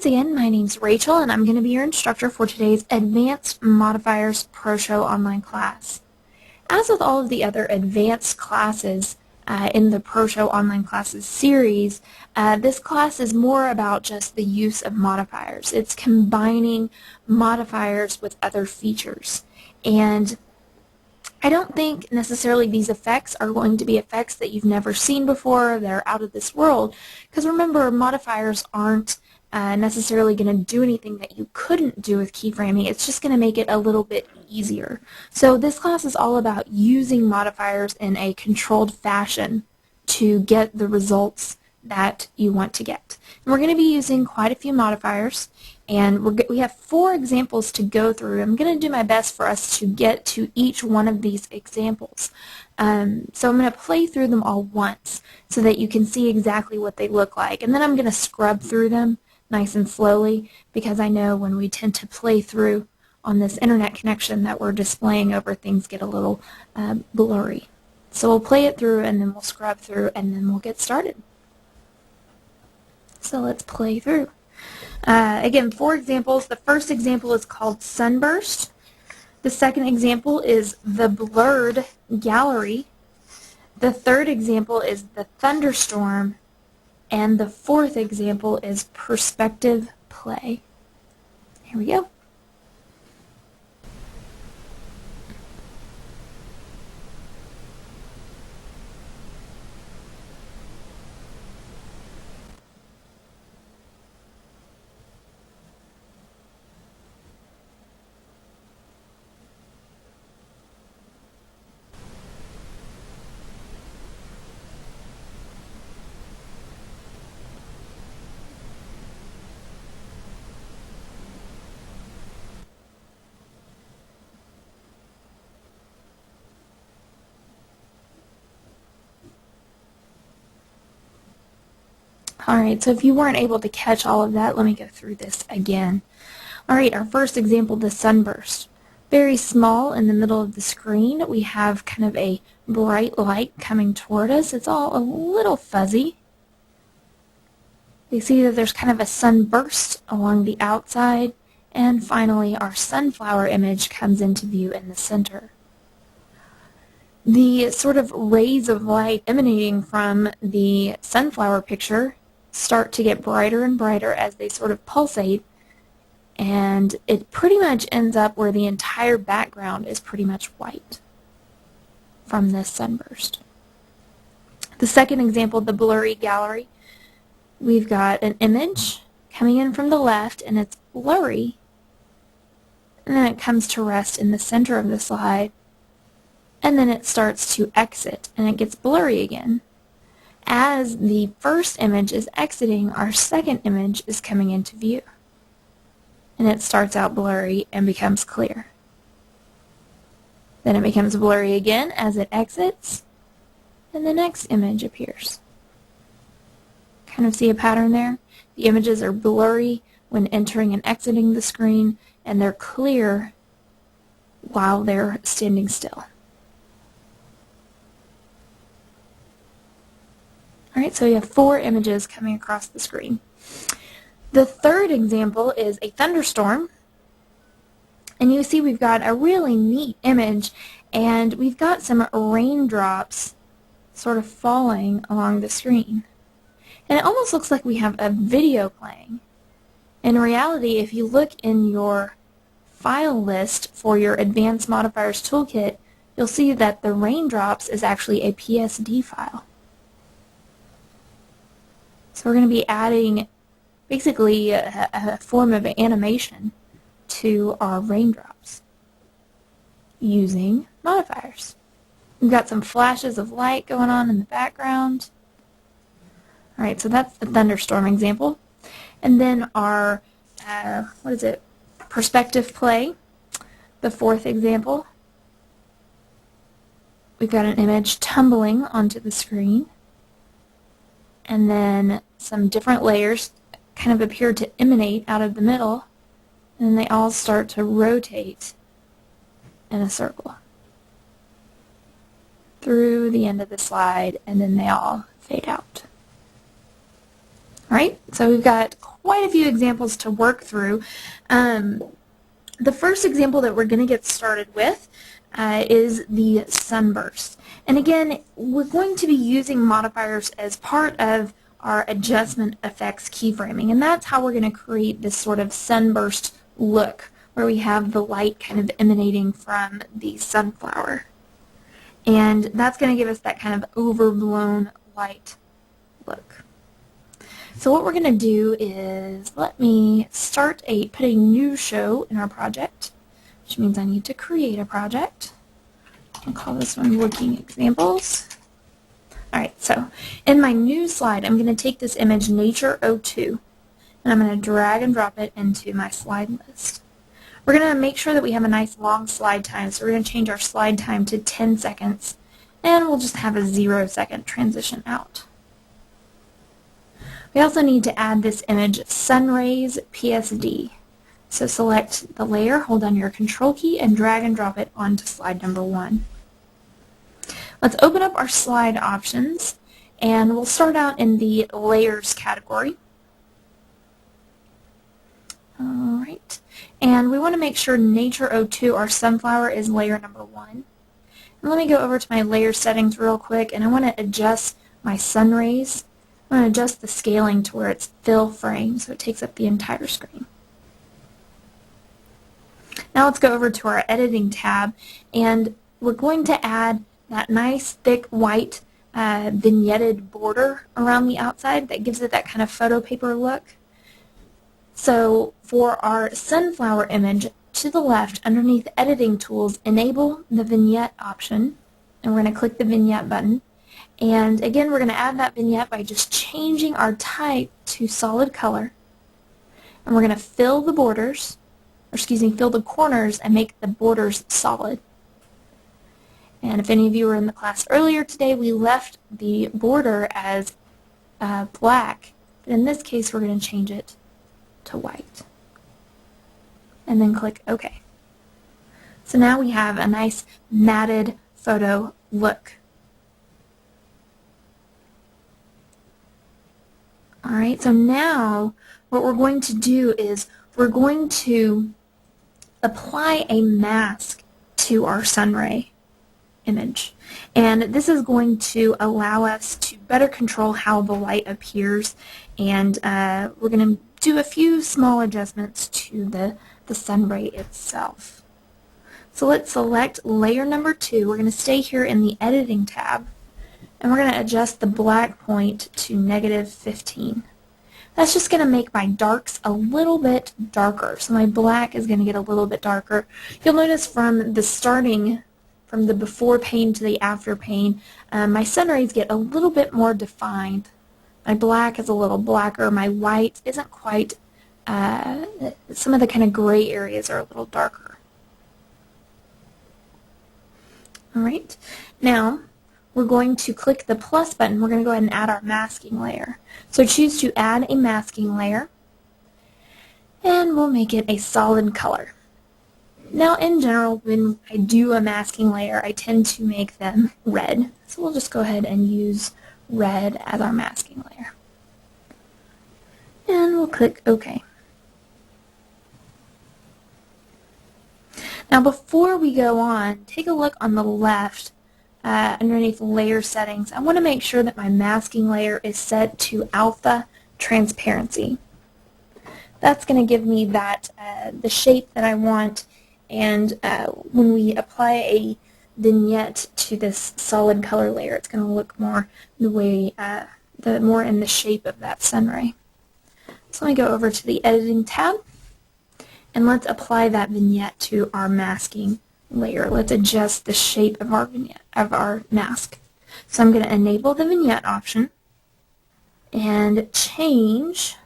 once again, my name's Rachel, and I'm going to be your instructor for today's Advanced Modifiers Pro Show online class. As with all of the other advanced classes in the Pro Show online classes series, this class is more about just the use of modifiers. It's combining modifiers with other features. And I don't think necessarily these effects are going to be effects that you've never seen before, that are out of this world, because remember, modifiers aren't necessarily going to do anything that you couldn't do with keyframing. It's just going to make it a little bit easier. So this class is all about using modifiers in a controlled fashion to get the results that you want to get. And we're going to be using quite a few modifiers, and we have 4 examples to go through. I'm going to do my best for us to get to each one of these examples. So I'm going to play through them all once so that you can see exactly what they look like, and then I'm going to scrub through them nice and slowly, because I know when we tend to play through on this internet connection that we're displaying over, things get a little blurry. So we'll play it through, and then we'll scrub through, and then we'll get started. So let's play through. Again, 4 examples. The first example is called Sunburst. The second example is the Blurred Gallery. The third example is the Thunderstorm. And the 4th example is Perspective Play. Here we go. Alright, so if you weren't able to catch all of that, let me go through this again. Alright, our first example, the sunburst. Very small in the middle of the screen. We have kind of a bright light coming toward us. It's all a little fuzzy. You see that there's kind of a sunburst along the outside, and finally our sunflower image comes into view in the center. The sort of rays of light emanating from the sunflower picture start to get brighter and brighter as they sort of pulsate, and it pretty much ends up where the entire background is pretty much white from this sunburst. The second example, the Blurry Gallery, we've got an image coming in from the left, and it's blurry, and then it comes to rest in the center of the slide, and then it starts to exit, and it gets blurry again. As the first image is exiting, our second image is coming into view. And it starts out blurry and becomes clear. Then it becomes blurry again as it exits, and the next image appears. Kind of see a pattern there? The images are blurry when entering and exiting the screen, and they're clear while they're standing still. Alright, so we have 4 images coming across the screen. The third example is a thunderstorm, and you see we've got a really neat image, and we've got some raindrops sort of falling along the screen. And it almost looks like we have a video playing. In reality, if you look in your file list for your Advanced Modifiers Toolkit, you'll see that the raindrops is actually a PSD file. So we're going to be adding basically a form of animation to our raindrops using modifiers. We've got some flashes of light going on in the background. Alright, so that's the thunderstorm example. And then our, perspective play, the 4th example. We've got an image tumbling onto the screen, and then some different layers kind of appear to emanate out of the middle, and then they all start to rotate in a circle through the end of the slide, and then they all fade out. Alright, so we've got quite a few examples to work through. The first example that we're going to get started with is the sunburst. And again, we're going to be using modifiers as part of our adjustment effects keyframing, and that's how we're going to create this sort of sunburst look where we have the light kind of emanating from the sunflower. And that's going to give us that kind of overblown light look. So what we're going to do is let me put a new show in our project, which means I need to create a project. I'll call this one Looking Examples. Alright, so in my new slide, I'm going to take this image Nature 02, and I'm going to drag and drop it into my slide list. We're going to make sure that we have a nice long slide time, so we're going to change our slide time to 10 seconds, and we'll just have a 0-second transition out. We also need to add this image Sunrays PSD. So select the layer, hold down your Control key, and drag and drop it onto slide number 1. Let's open up our slide options, and we'll start out in the Layers category. Alright, and we want to make sure Nature 02, our sunflower, is layer number 1. And let me go over to my layer settings real quick, and I want to adjust my sun rays. I'm going to adjust the scaling to where it's fill frame, so it takes up the entire screen. Now let's go over to our editing tab, and we're going to add that nice thick white vignetted border around the outside that gives it that kind of photo paper look. So for our sunflower image, to the left underneath Editing Tools, enable the vignette option, and we're going to click the vignette button. And again, we're going to add that vignette by just changing our type to solid color. And we're going to fill the borders, fill the corners and make the borders solid. And if any of you were in the class earlier today, we left the border as black. But in this case, we're going to change it to white. And then click OK. So now we have a nice matted photo look. Alright, so now what we're going to do is we're going to apply a mask to our sunray image. And this is going to allow us to better control how the light appears, and we're going to do a few small adjustments to the sunray itself. So let's select layer number 2. We're going to stay here in the Editing tab, and we're going to adjust the black point to -15. That's just going to make my darks a little bit darker. So my black is going to get a little bit darker. You'll notice from the before pane to the after pane, my sun rays get a little bit more defined. My black is a little blacker. My white isn't quite, some of the kind of gray areas are a little darker. Alright, now we're going to click the plus button. We're going to go ahead and add our masking layer. So choose to add a masking layer, and we'll make it a solid color. Now in general, when I do a masking layer, I tend to make them red. So we'll just go ahead and use red as our masking layer. And we'll click OK. Now before we go on, take a look on the left underneath layer settings. I want to make sure that my masking layer is set to alpha transparency. That's going to give me that the shape that I want, and when we apply a vignette to this solid color layer, it's going to look more the way more in the shape of that sunray. So let me go over to the Editing tab, and let's apply that vignette to our masking layer. Let's adjust the shape of our vignette, of our mask. So I'm going to enable the vignette option and change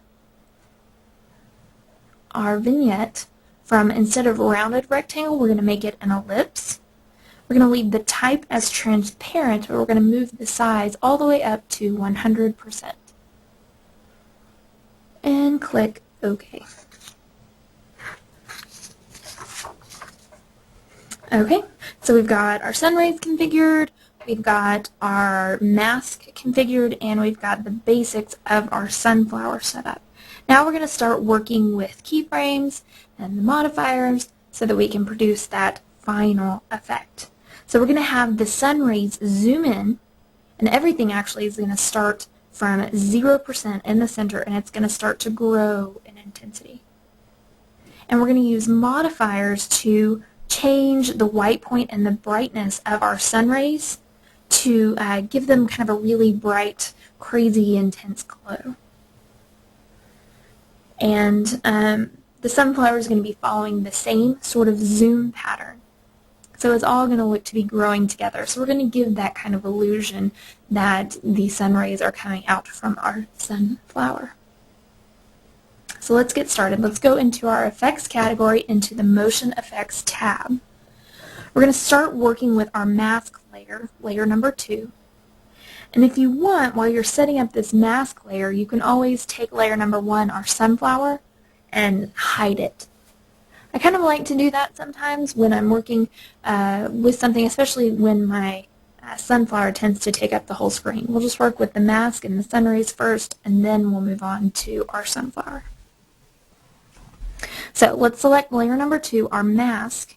our vignette from, instead of rounded rectangle, we're going to make it an ellipse. We're going to leave the type as transparent, but we're going to move the size all the way up to 100%. And click OK. Okay, so we've got our sun rays configured, we've got our mask configured, and we've got the basics of our sunflower set up. Now we're going to start working with keyframes and the modifiers so that we can produce that final effect. So we're going to have the sun rays zoom in, and everything actually is going to start from 0% in the center, and it's going to start to grow in intensity. And we're going to use modifiers to change the white point and the brightness of our sun rays to give them kind of a really bright, crazy, intense glow. And the sunflower is going to be following the same sort of zoom pattern. So it's all going to look to be growing together. So we're going to give that kind of illusion that the sun rays are coming out from our sunflower. So let's get started. Let's go into our effects category, into the motion effects tab. We're going to start working with our mask layer, layer number 2. And if you want, while you're setting up this mask layer, you can always take layer number 1, our sunflower, and hide it. I kind of like to do that sometimes when I'm working with something, especially when my sunflower tends to take up the whole screen. We'll just work with the mask and the sun rays first, and then we'll move on to our sunflower. So let's select layer number 2, our mask,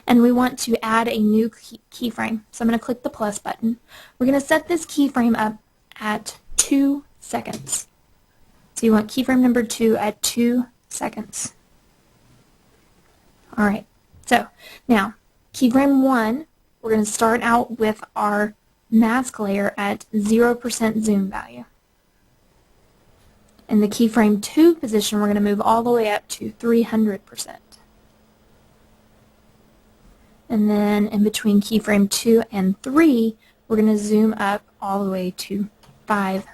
and we want to add a new keyframe. So I'm going to click the plus button. We're going to set this keyframe up at 2 seconds. So you want keyframe number 2 at 2 seconds. Alright, so now keyframe 1, we're going to start out with our mask layer at 0% zoom value. In the keyframe 2 position, we're going to move all the way up to 300%. And then in between keyframe 2 and 3, we're going to zoom up all the way to 500%.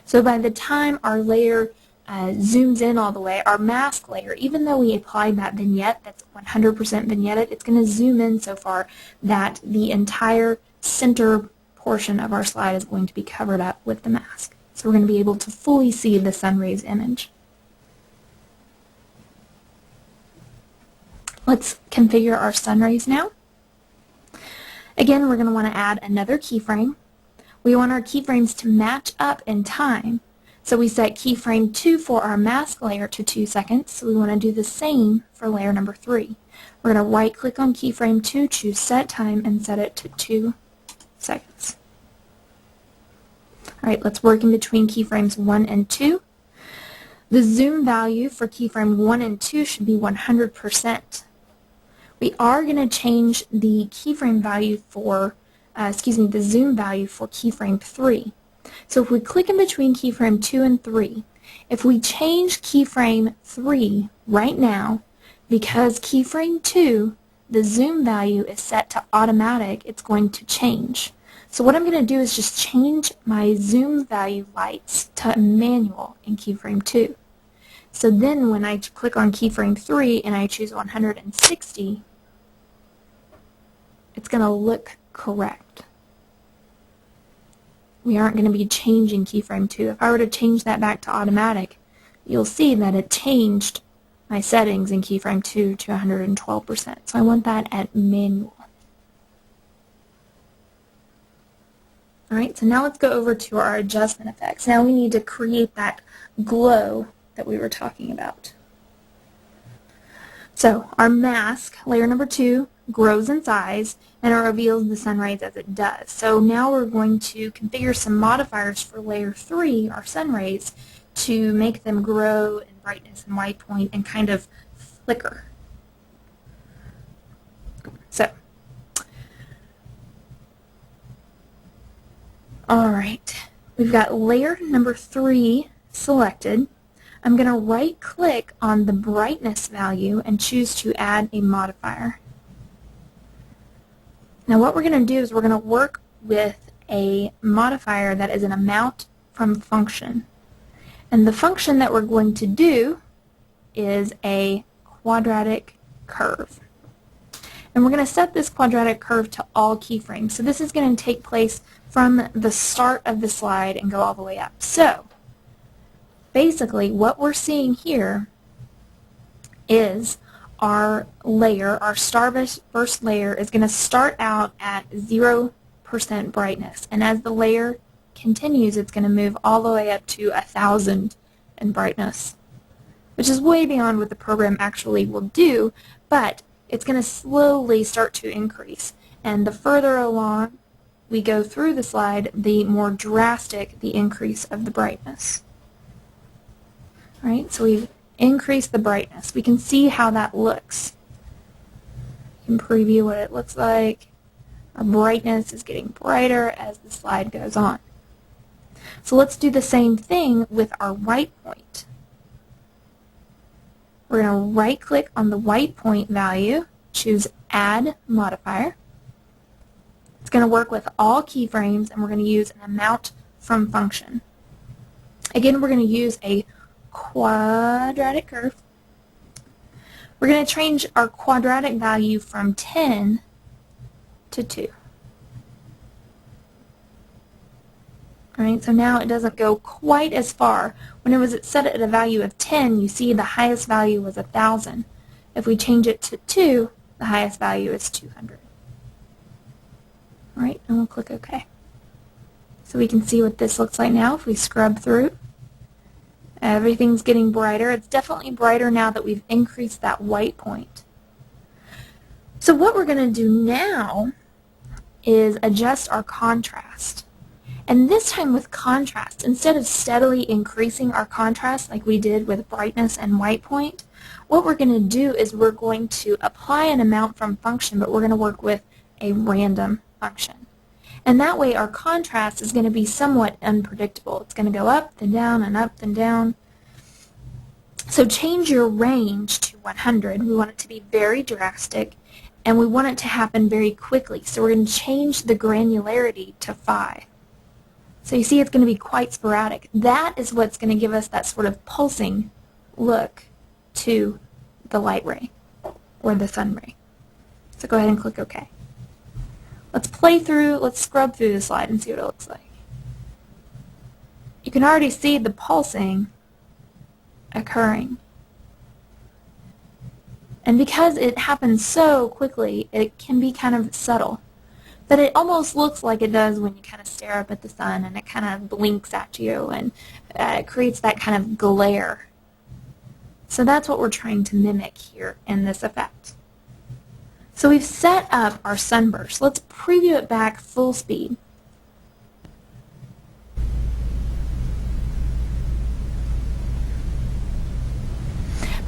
So by the time our layer zooms in all the way, our mask layer, even though we applied that vignette that's 100% vignetted, it's going to zoom in so far that the entire center portion of our slide is going to be covered up with the mask. So we're going to be able to fully see the sun rays image. Let's configure our sun rays now. Again, we're going to want to add another keyframe. We want our keyframes to match up in time. So we set keyframe 2 for our mask layer to 2 seconds. So we want to do the same for layer number 3. We're going to right click on keyframe 2, choose set time, and set it to 2 seconds. Alright, let's work in between keyframes 1 and 2. The zoom value for keyframe 1 and 2 should be 100%. We are going to change the keyframe value for, the zoom value for keyframe 3. So if we click in between keyframe 2 and 3, if we change keyframe 3 right now, because keyframe 2, the zoom value is set to automatic, it's going to change. So what I'm going to do is just change my zoom value lights to manual in keyframe 2. So then when I click on keyframe 3 and I choose 160, it's going to look correct. We aren't going to be changing keyframe 2. If I were to change that back to automatic, you'll see that it changed my settings in keyframe 2 to 112%. So I want that at manual. Alright, so now let's go over to our adjustment effects. Now we need to create that glow that we were talking about. So our mask, layer number 2, grows in size and it reveals the sun rays as it does. So now we're going to configure some modifiers for layer 3, our sun rays, to make them grow in brightness and white point and kind of flicker. So, alright, we've got layer number 3 selected. I'm going to right click on the brightness value and choose to add a modifier. Now what we're going to do is we're going to work with a modifier that is an amount from function. And the function that we're going to do is a quadratic curve. And we're going to set this quadratic curve to all keyframes. So this is going to take place from the start of the slide and go all the way up. So basically what we're seeing here is our layer, our starburst layer, is going to start out at 0% brightness. And as the layer continues, it's going to move all the way up to 1,000 in brightness, which is way beyond what the program actually will do, but it's going to slowly start to increase. And the further along we go through the slide, the more drastic the increase of the brightness. All right, so we've increased the brightness. We can see how that looks. You can preview what it looks like. Our brightness is getting brighter as the slide goes on. So let's do the same thing with our white point. We're going to right-click on the white point value, choose Add Modifier. It's going to work with all keyframes, and we're going to use an amount from function. Again, we're going to use a quadratic curve. We're going to change our quadratic value from 10 to 2. Alright, so now it doesn't go quite as far. When it was set at a value of 10, you see the highest value was 1,000. If we change it to 2, the highest value is 200. Alright, and we'll click OK. So we can see what this looks like now if we scrub through. Everything's getting brighter. It's definitely brighter now that we've increased that white point. So what we're going to do now is adjust our contrast. And this time with contrast, instead of steadily increasing our contrast like we did with brightness and white point, what we're going to do is we're going to apply an amount from function, but we're going to work with a random function. And that way our contrast is going to be somewhat unpredictable. It's going to go up and down and up and down. So change your range to 100. We want it to be very drastic, and we want it to happen very quickly. So we're going to change the granularity to 5. So you see it's going to be quite sporadic. That is what's going to give us that sort of pulsing look to the light ray or the sun ray. So go ahead and click OK. Let's scrub through the slide and see what it looks like. You can already see the pulsing occurring. And because it happens so quickly, it can be kind of subtle. But it almost looks like it does when you kind of stare up at the sun and it kind of blinks at you, and it creates that kind of glare. So that's what we're trying to mimic here in this effect. So we've set up our sunburst. Let's preview it back full speed.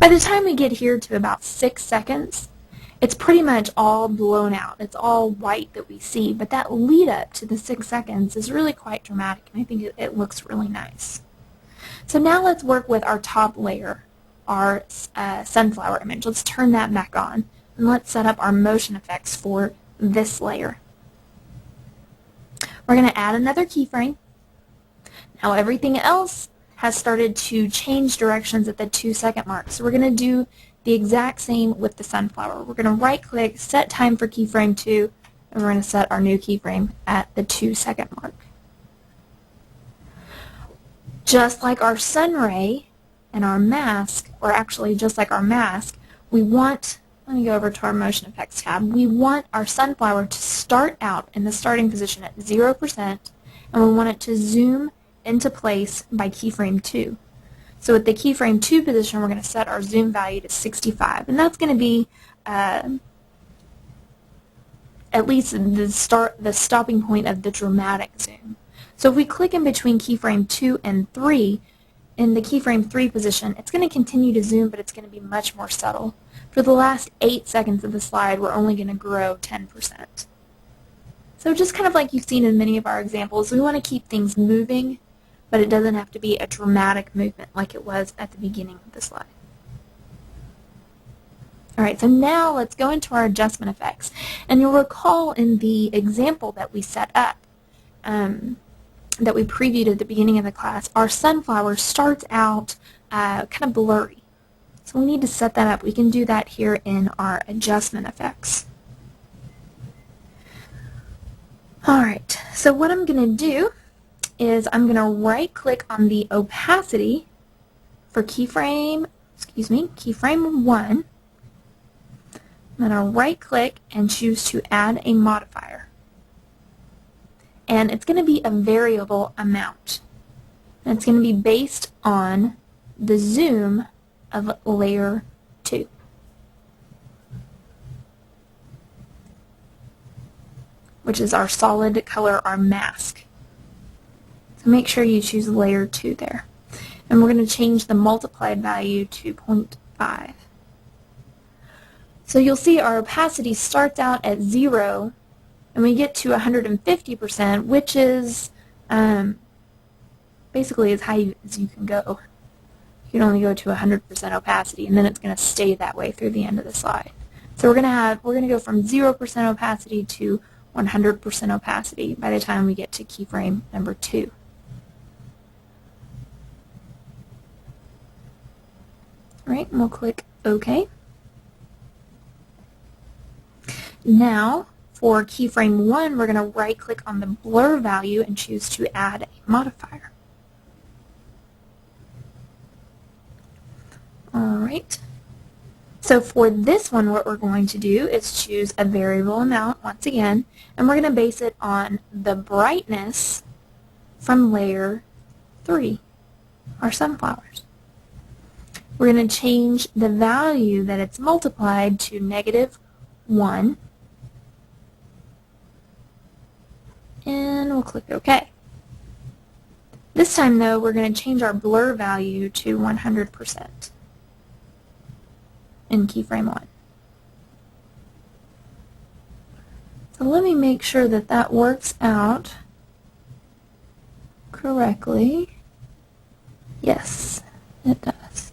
By the time we get here to about 6 seconds, it's pretty much all blown out. It's all white that we see, but that lead up to the 6 seconds is really quite dramatic, and I think it looks really nice. So now let's work with our top layer, our sunflower image. Let's turn that back on, and let's set up our motion effects for this layer. We're going to add another keyframe. Now everything else has started to change directions at the 2-second mark, so we're going to do the exact same with the sunflower. We're going to right-click, set time for keyframe 2, and we're going to set our new keyframe at the 2-second mark. Just like our sun ray and our mask, or actually just like our mask, we want, let me go over to our motion effects tab, we want our sunflower to start out in the starting position at 0%, and we want it to zoom into place by keyframe 2. So at the keyframe 2 position, we're going to set our zoom value to 65, and that's going to be at least the stopping point of the dramatic zoom. So if we click in between keyframe 2 and 3, in the keyframe 3 position, it's going to continue to zoom, but it's going to be much more subtle. For the last 8 seconds of the slide, we're only going to grow 10%. So just kind of like you've seen in many of our examples, we want to keep things moving, but it doesn't have to be a dramatic movement like it was at the beginning of the slide. Alright, so now let's go into our adjustment effects. And you'll recall in the example that we set up, that we previewed at the beginning of the class, our sunflower starts out kind of blurry. So we need to set that up. We can do that here in our adjustment effects. Alright, so what I'm going to do is I'm going to right-click on the opacity for keyframe 1, I'm going to right click and choose to add a modifier. And it's going to be a variable amount. And it's going to be based on the zoom of layer 2. Which is our solid color, our mask. So make sure you choose layer 2 there. And we're going to change the multiplied value to 0.5. So you'll see our opacity starts out at 0, and we get to 150%, which is basically as high as you can go. You can only go to 100% opacity, and then it's going to stay that way through the end of the slide. So we're going to go from 0% opacity to 100% opacity by the time we get to keyframe number 2. All right, and we'll click OK. Now, for keyframe 1, we're going to right-click on the blur value and choose to add a modifier. All right. So for this one, what we're going to do is choose a variable amount once again, and we're going to base it on the brightness from layer 3, our sunflowers. We're going to change the value that it's multiplied to -1, and we'll click OK. This time, though, we're going to change our blur value to 100%. In keyframe 1. So let me make sure that that works out correctly. Yes, it does.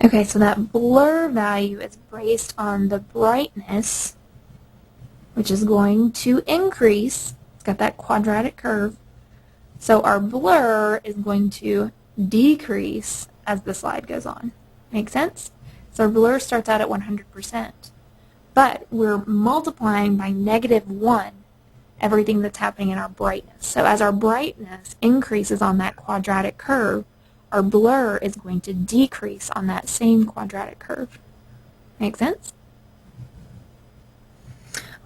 Okay, so that blur value is based on the brightness, which is going to increase. It's got that quadratic curve. So our blur is going to decrease as the slide goes on. Make sense? So our blur starts out at 100%, but we're multiplying by -1 everything that's happening in our brightness. So as our brightness increases on that quadratic curve, our blur is going to decrease on that same quadratic curve. Make sense?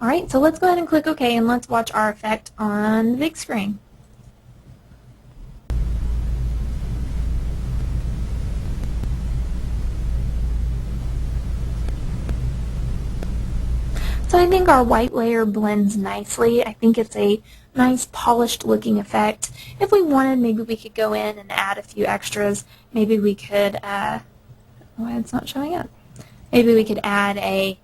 All right, so let's go ahead and click OK, and let's watch our effect on the big screen. So I think our white layer blends nicely. I think it's a nice polished looking effect. If we wanted, maybe we could go in and add a few extras. Maybe we could, why it's not showing up. Maybe we could add a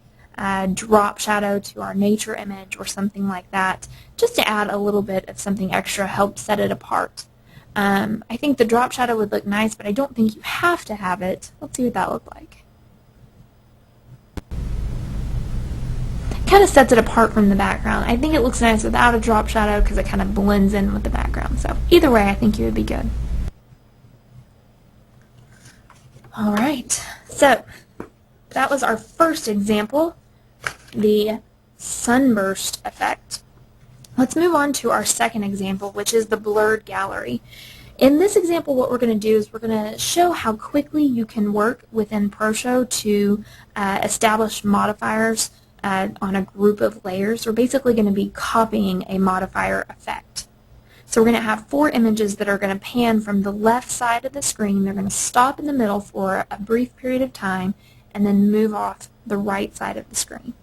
drop shadow to our nature image or something like that, just to add a little bit of something extra, help set it apart. I think the drop shadow would look nice, but I don't think you have to have it. Let's see what that looked like. Kind of sets it apart from the background. I think it looks nice without a drop shadow because it kind of blends in with the background. So either way, I think it would be good. All right, so that was our first example, the sunburst effect. Let's move on to our second example, which is the blurred gallery. In this example, what we're going to do is we're going to show how quickly you can work within ProShow to establish modifiers on a group of layers. We're basically going to be copying a modifier effect. So we're going to have 4 images that are going to pan from the left side of the screen. They're going to stop in the middle for a brief period of time and then move off the right side of the screen.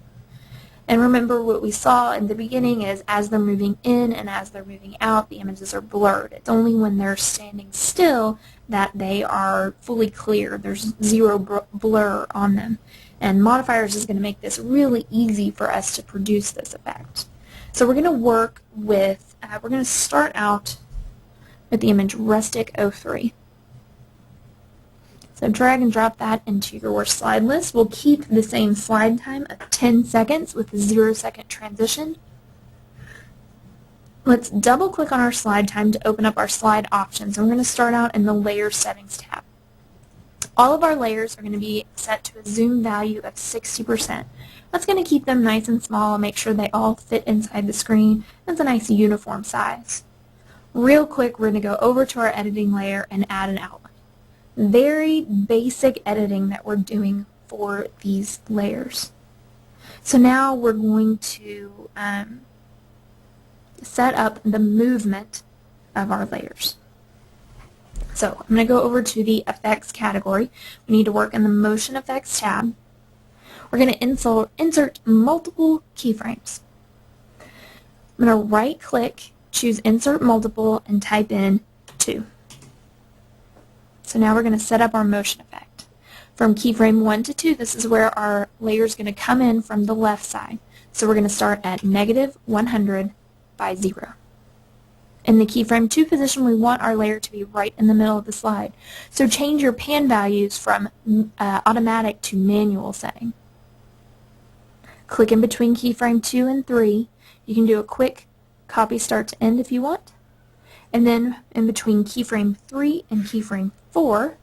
And remember, what we saw in the beginning is as they're moving in and as they're moving out, the images are blurred. It's only when they're standing still that they are fully clear. There's zero blur on them. And Modifiers is going to make this really easy for us to produce this effect. So we're going to work with, we're going to start out with the image Rustic 03. So drag and drop that into your slide list. We'll keep the same slide time of 10 seconds with a 0-second transition. Let's double click on our slide time to open up our slide options. And we're going to start out in the Layer Settings tab. All of our layers are going to be set to a zoom value of 60%. That's going to keep them nice and small and make sure they all fit inside the screen. It's a nice uniform size. Real quick, we're going to go over to our editing layer and add an outline. very basic editing that we're doing for these layers. So now we're going to set up the movement of our layers. So I'm going to go over to the Effects category. We need to work in the Motion Effects tab. We're going to insert multiple keyframes. I'm going to right-click, choose Insert Multiple, and type in 2. So now we're going to set up our motion effect. From keyframe 1 to 2, this is where our layer is going to come in from the left side. So we're going to start at -100 by 0. In the keyframe 2 position, we want our layer to be right in the middle of the slide. So change your pan values from automatic to manual setting. Click in between keyframe 2 and 3. You can do a quick copy start to end if you want. And then in between keyframe 3 and keyframe 4,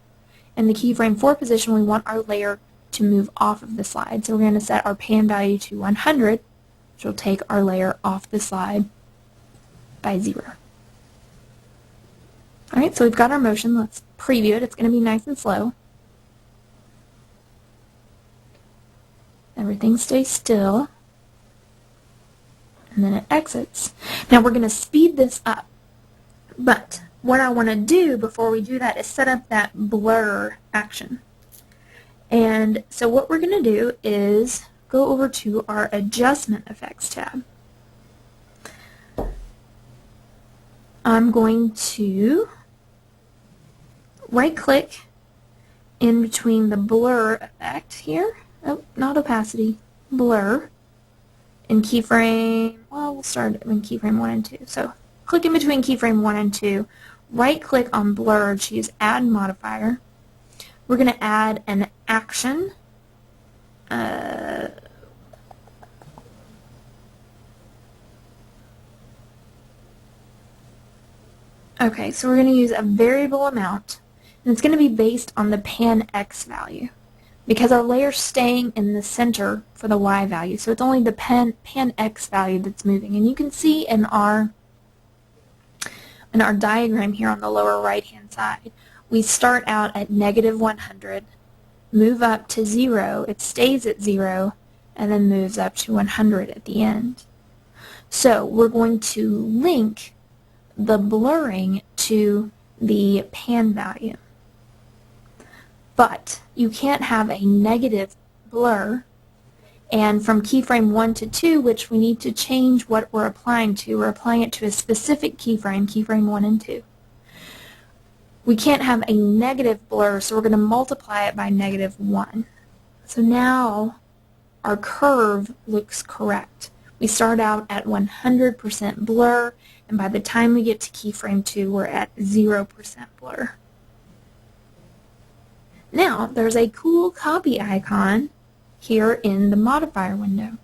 in the keyframe 4 position, we want our layer to move off of the slide. So we're going to set our pan value to 100, which will take our layer off the slide by 0. Alright, so we've got our motion. Let's preview it. It's going to be nice and slow. Everything stays still. And then it exits. Now we're going to speed this up. But what I want to do before we do that is set up that blur action. And so what we're going to do is go over to our Adjustment Effects tab. I'm going to right-click in between the blur effect here. Oh, not opacity, blur. In keyframe, well, we'll start in keyframe 1 and 2. So click in between keyframe 1 and 2. Right-click on blur, choose Add Modifier. We're going to add an action. Okay, so we're going to use a variable amount, and it's going to be based on the pan X value, because our layer's staying in the center for the Y value, so it's only the pan X value that's moving. And you can see in our diagram here on the lower right-hand side, we start out at -100, move up to 0, it stays at 0, and then moves up to 100 at the end. So we're going to link the blurring to the pan value. But you can't have a negative blur, and from keyframe 1 to 2, which we need to change what we're applying to, we're applying it to a specific keyframe, keyframe 1 and 2. We can't have a negative blur, so we're going to multiply it by -1. So now our curve looks correct. We start out at 100% blur, and by the time we get to keyframe 2, we're at 0% blur. Now, there's a cool copy icon here in the modifier window.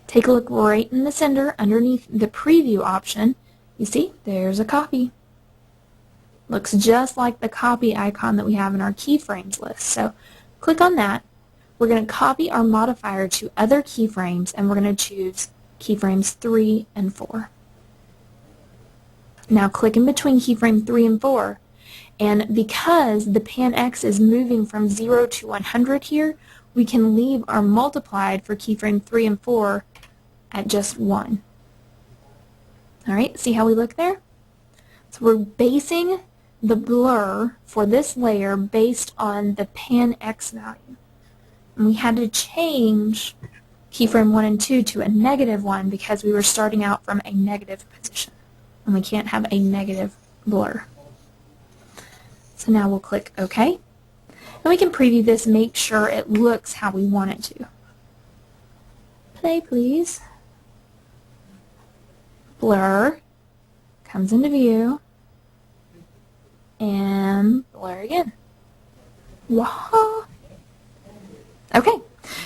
Take a look right in the center underneath the preview option. You see, there's a copy. Looks just like the copy icon that we have in our keyframes list. So click on that. We're going to copy our modifier to other keyframes, and we're going to choose keyframes 3 and 4. Now click in between keyframe 3 and 4, and because the pan X is moving from 0 to 100 here, we can leave our multiplied for keyframe 3 and 4 at just 1. Alright, see how we look there? So we're basing the blur for this layer based on the pan X value. And we had to change keyframe 1 and 2 to a -1 because we were starting out from a negative position. And we can't have a negative blur. So now we'll click OK. And we can preview this, make sure it looks how we want it to. Play, please. Blur comes into view. And blur again. Wow. Okay,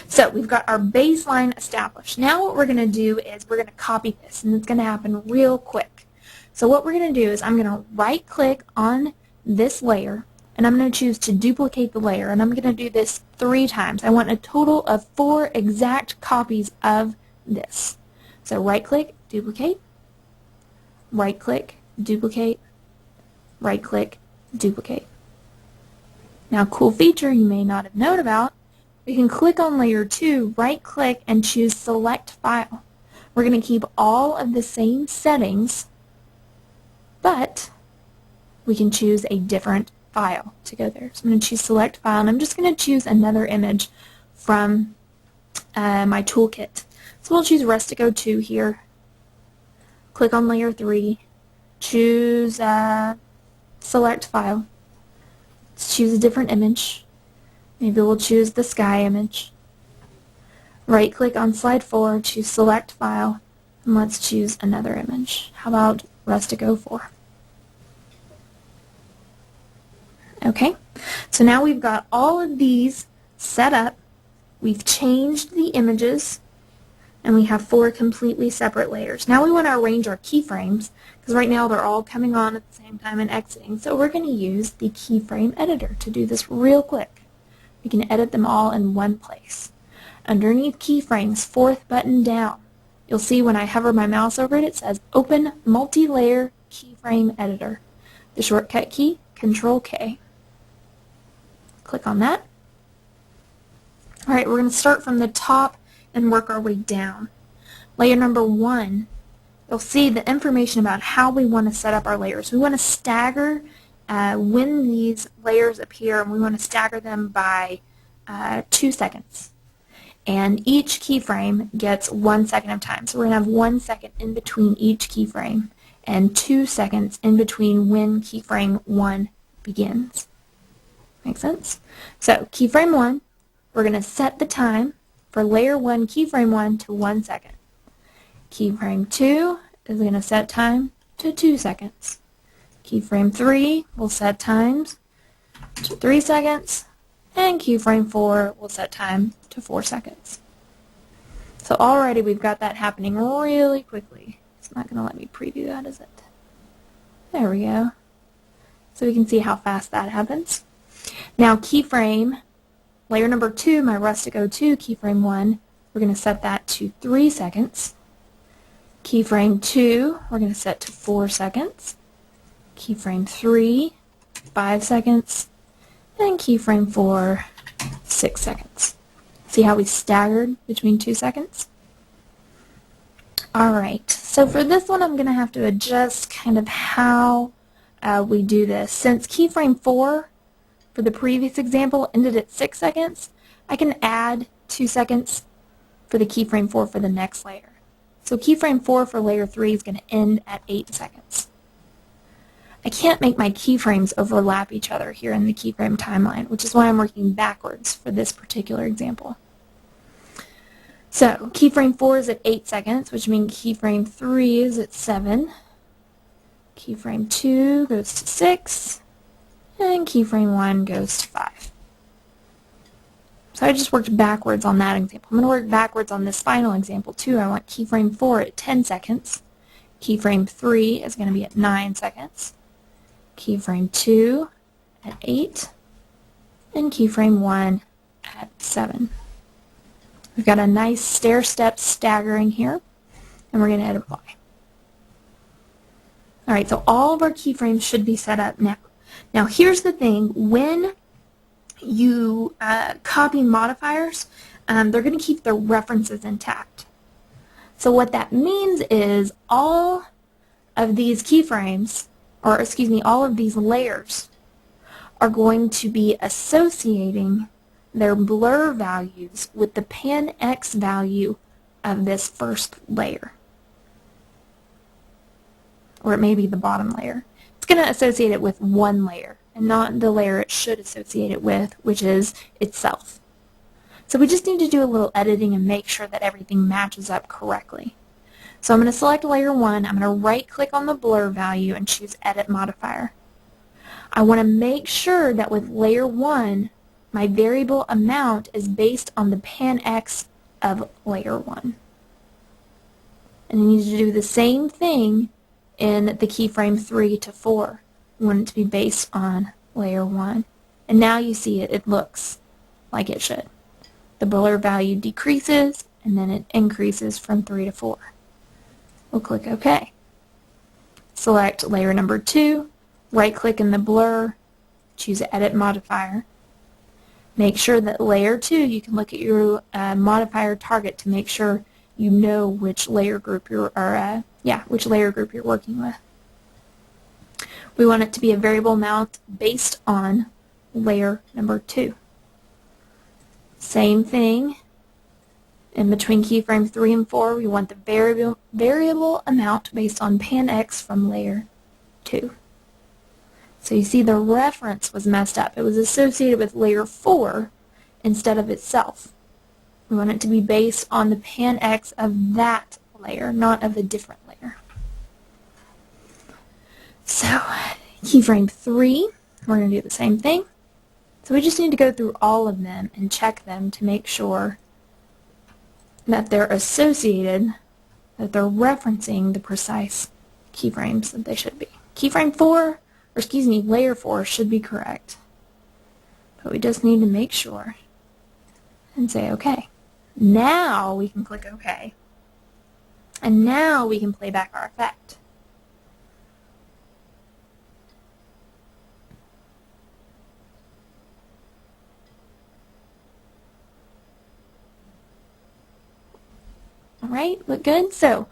so we've got our baseline established. Now what we're going to do is we're going to copy this, and it's going to happen real quick. So what we're going to do is I'm going to right-click on this layer, and I'm going to choose to duplicate the layer, and I'm going to do this 3 times. I want a total of 4 exact copies of this. So right-click, duplicate, right-click, duplicate, right-click, duplicate. Now, a cool feature you may not have known about, we can click on layer 2, right-click, and choose Select File. We're going to keep all of the same settings, but we can choose a different file to go there. So I'm going to choose Select File, and I'm just going to choose another image from my toolkit. So we'll choose Rustico 2 here. Click on layer 3, choose Select File. Let's choose a different image. Maybe we'll choose the sky image. Right click on slide 4, choose Select File, and let's choose another image. How about Rustico 4? Okay, so now we've got all of these set up. We've changed the images, and we have 4 completely separate layers. Now we want to arrange our keyframes, because right now they're all coming on at the same time and exiting. So we're going to use the keyframe editor to do this real quick. We can edit them all in one place. Underneath keyframes, 4th button down, you'll see when I hover my mouse over it, it says Open Multi-Layer Keyframe Editor. The shortcut key, Control-K. Click on that. Alright, we're going to start from the top and work our way down. Layer number 1, you'll see the information about how we want to set up our layers. We want to stagger when these layers appear, and we want to stagger them by 2 seconds. And each keyframe gets 1 second of time. So we're going to have 1 second in between each keyframe and 2 seconds in between when keyframe 1 begins. Make sense? So keyframe 1, we're going to set the time for layer 1, keyframe 1 to 1 second. Keyframe 2 is going to set time to 2 seconds. Keyframe 3 will set times to 3 seconds, and keyframe 4 will set time to 4 seconds. So already we've got that happening really quickly. It's not going to let me preview that, is it? There we go. So we can see how fast that happens. Now keyframe, layer number 2, my Rustico 2, keyframe 1, we're going to set that to 3 seconds. Keyframe 2, we're going to set to 4 seconds. Keyframe 3, 5 seconds. And keyframe 4, 6 seconds. See how we staggered between 2 seconds? Alright, so for this one I'm going to have to adjust kind of how we do this. Since keyframe 4 for the previous example ended at 6 seconds, I can add 2 seconds for the keyframe 4 for the next layer. So keyframe 4 for layer 3 is going to end at 8 seconds. I can't make my keyframes overlap each other here in the keyframe timeline, which is why I'm working backwards for this particular example. So keyframe 4 is at 8 seconds, which means keyframe 3 is at 7. Keyframe 2 goes to 6, and keyframe 1 goes to 5. So I just worked backwards on that example. I'm going to work backwards on this final example too. I want keyframe 4 at 10 seconds. Keyframe 3 is going to be at 9 seconds. Keyframe 2 at 8. And keyframe 1 at 7. We've got a nice stair-step staggering here, and we're going to hit apply. Alright, so all of our keyframes should be set up now. Now here's the thing, when you copy modifiers, they're going to keep their references intact. So what that means is all of these keyframes, or excuse me, all of these layers are going to be associating their blur values with the pan X value of this first layer. Or it may be the bottom layer. It's going to associate it with one layer and not the layer it should associate it with, which is itself. So we just need to do a little editing and make sure that everything matches up correctly. So I'm going to select layer 1, I'm going to right click on the blur value and choose edit modifier. I want to make sure that with layer 1, my variable amount is based on the pan X of layer 1. And I need to do the same thing in the keyframe 3 to 4. I want it to be based on layer 1. And now you see it looks like it should. The blur value decreases and then it increases from 3 to 4. We'll click OK. Select layer number 2, right click in the blur, choose edit modifier, Make sure that layer 2, you can look at your modifier target to make sure you know which layer group which layer group you're working with. We want it to be a variable amount based on layer number 2. Same thing in between keyframe 3 and 4. We want the variable amount based on pan X from layer 2. So you see the reference was messed up. It was associated with layer 4 instead of itself. We want it to be based on the pan X of that layer, not of a different layer. So keyframe 3, we're going to do the same thing. So we just need to go through all of them and check them to make sure that they're associated, that they're referencing the precise keyframes that they should be. Keyframe 4, layer 4 should be correct. But we just need to make sure and say OK. Now we can click OK. And now we can play back our effect. Alright, look good? So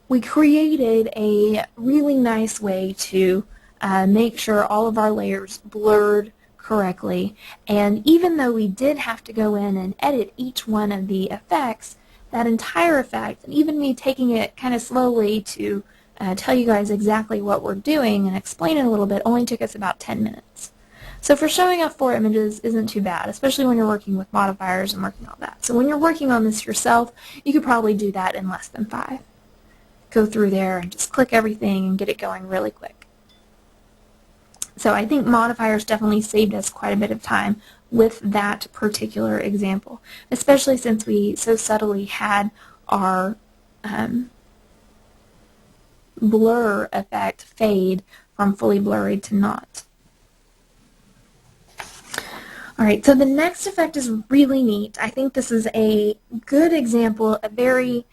we created a really nice way to make sure all of our layers blurred correctly, and even though we did have to go in and edit each one of the effects, that entire effect, and even me taking it kind of slowly to tell you guys exactly what we're doing and explain it a little bit, only took us about 10 minutes. So for showing off 4 images isn't too bad, especially when you're working with modifiers and working all that. So when you're working on this yourself, you could probably do that in less than 5. Go through there and just click everything and get it going really quick. So I think modifiers definitely saved us quite a bit of time with that particular example, especially since we so subtly had our blur effect fade from fully blurry to not. Alright, so the next effect is really neat. I think this is a good example, a very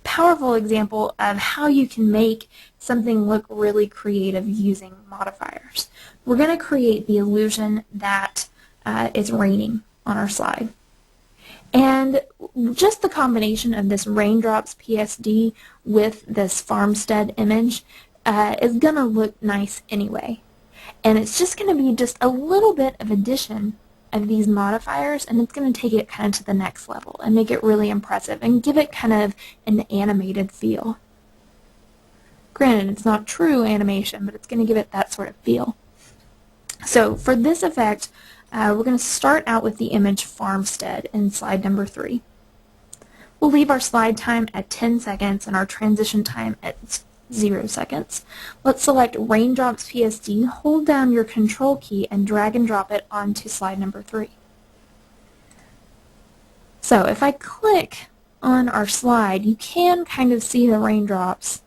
powerful example of how you can make something look really creative using modifiers. We're going to create the illusion that it's raining on our slide. And just the combination of this raindrops PSD with this farmstead image is going to look nice anyway. And it's just going to be just a little bit of addition of these modifiers, and it's going to take it kind of to the next level and make it really impressive and give it kind of an animated feel. Granted, it's not true animation, but it's going to give it that sort of feel. So for this effect, we're going to start out with the image farmstead in slide number 3. We'll leave our slide time at 10 seconds and our transition time at 0 seconds. Let's select Raindrops PSD, hold down your Control key, and drag and drop it onto slide number 3. So if I click on our slide, you can kind of see the raindrops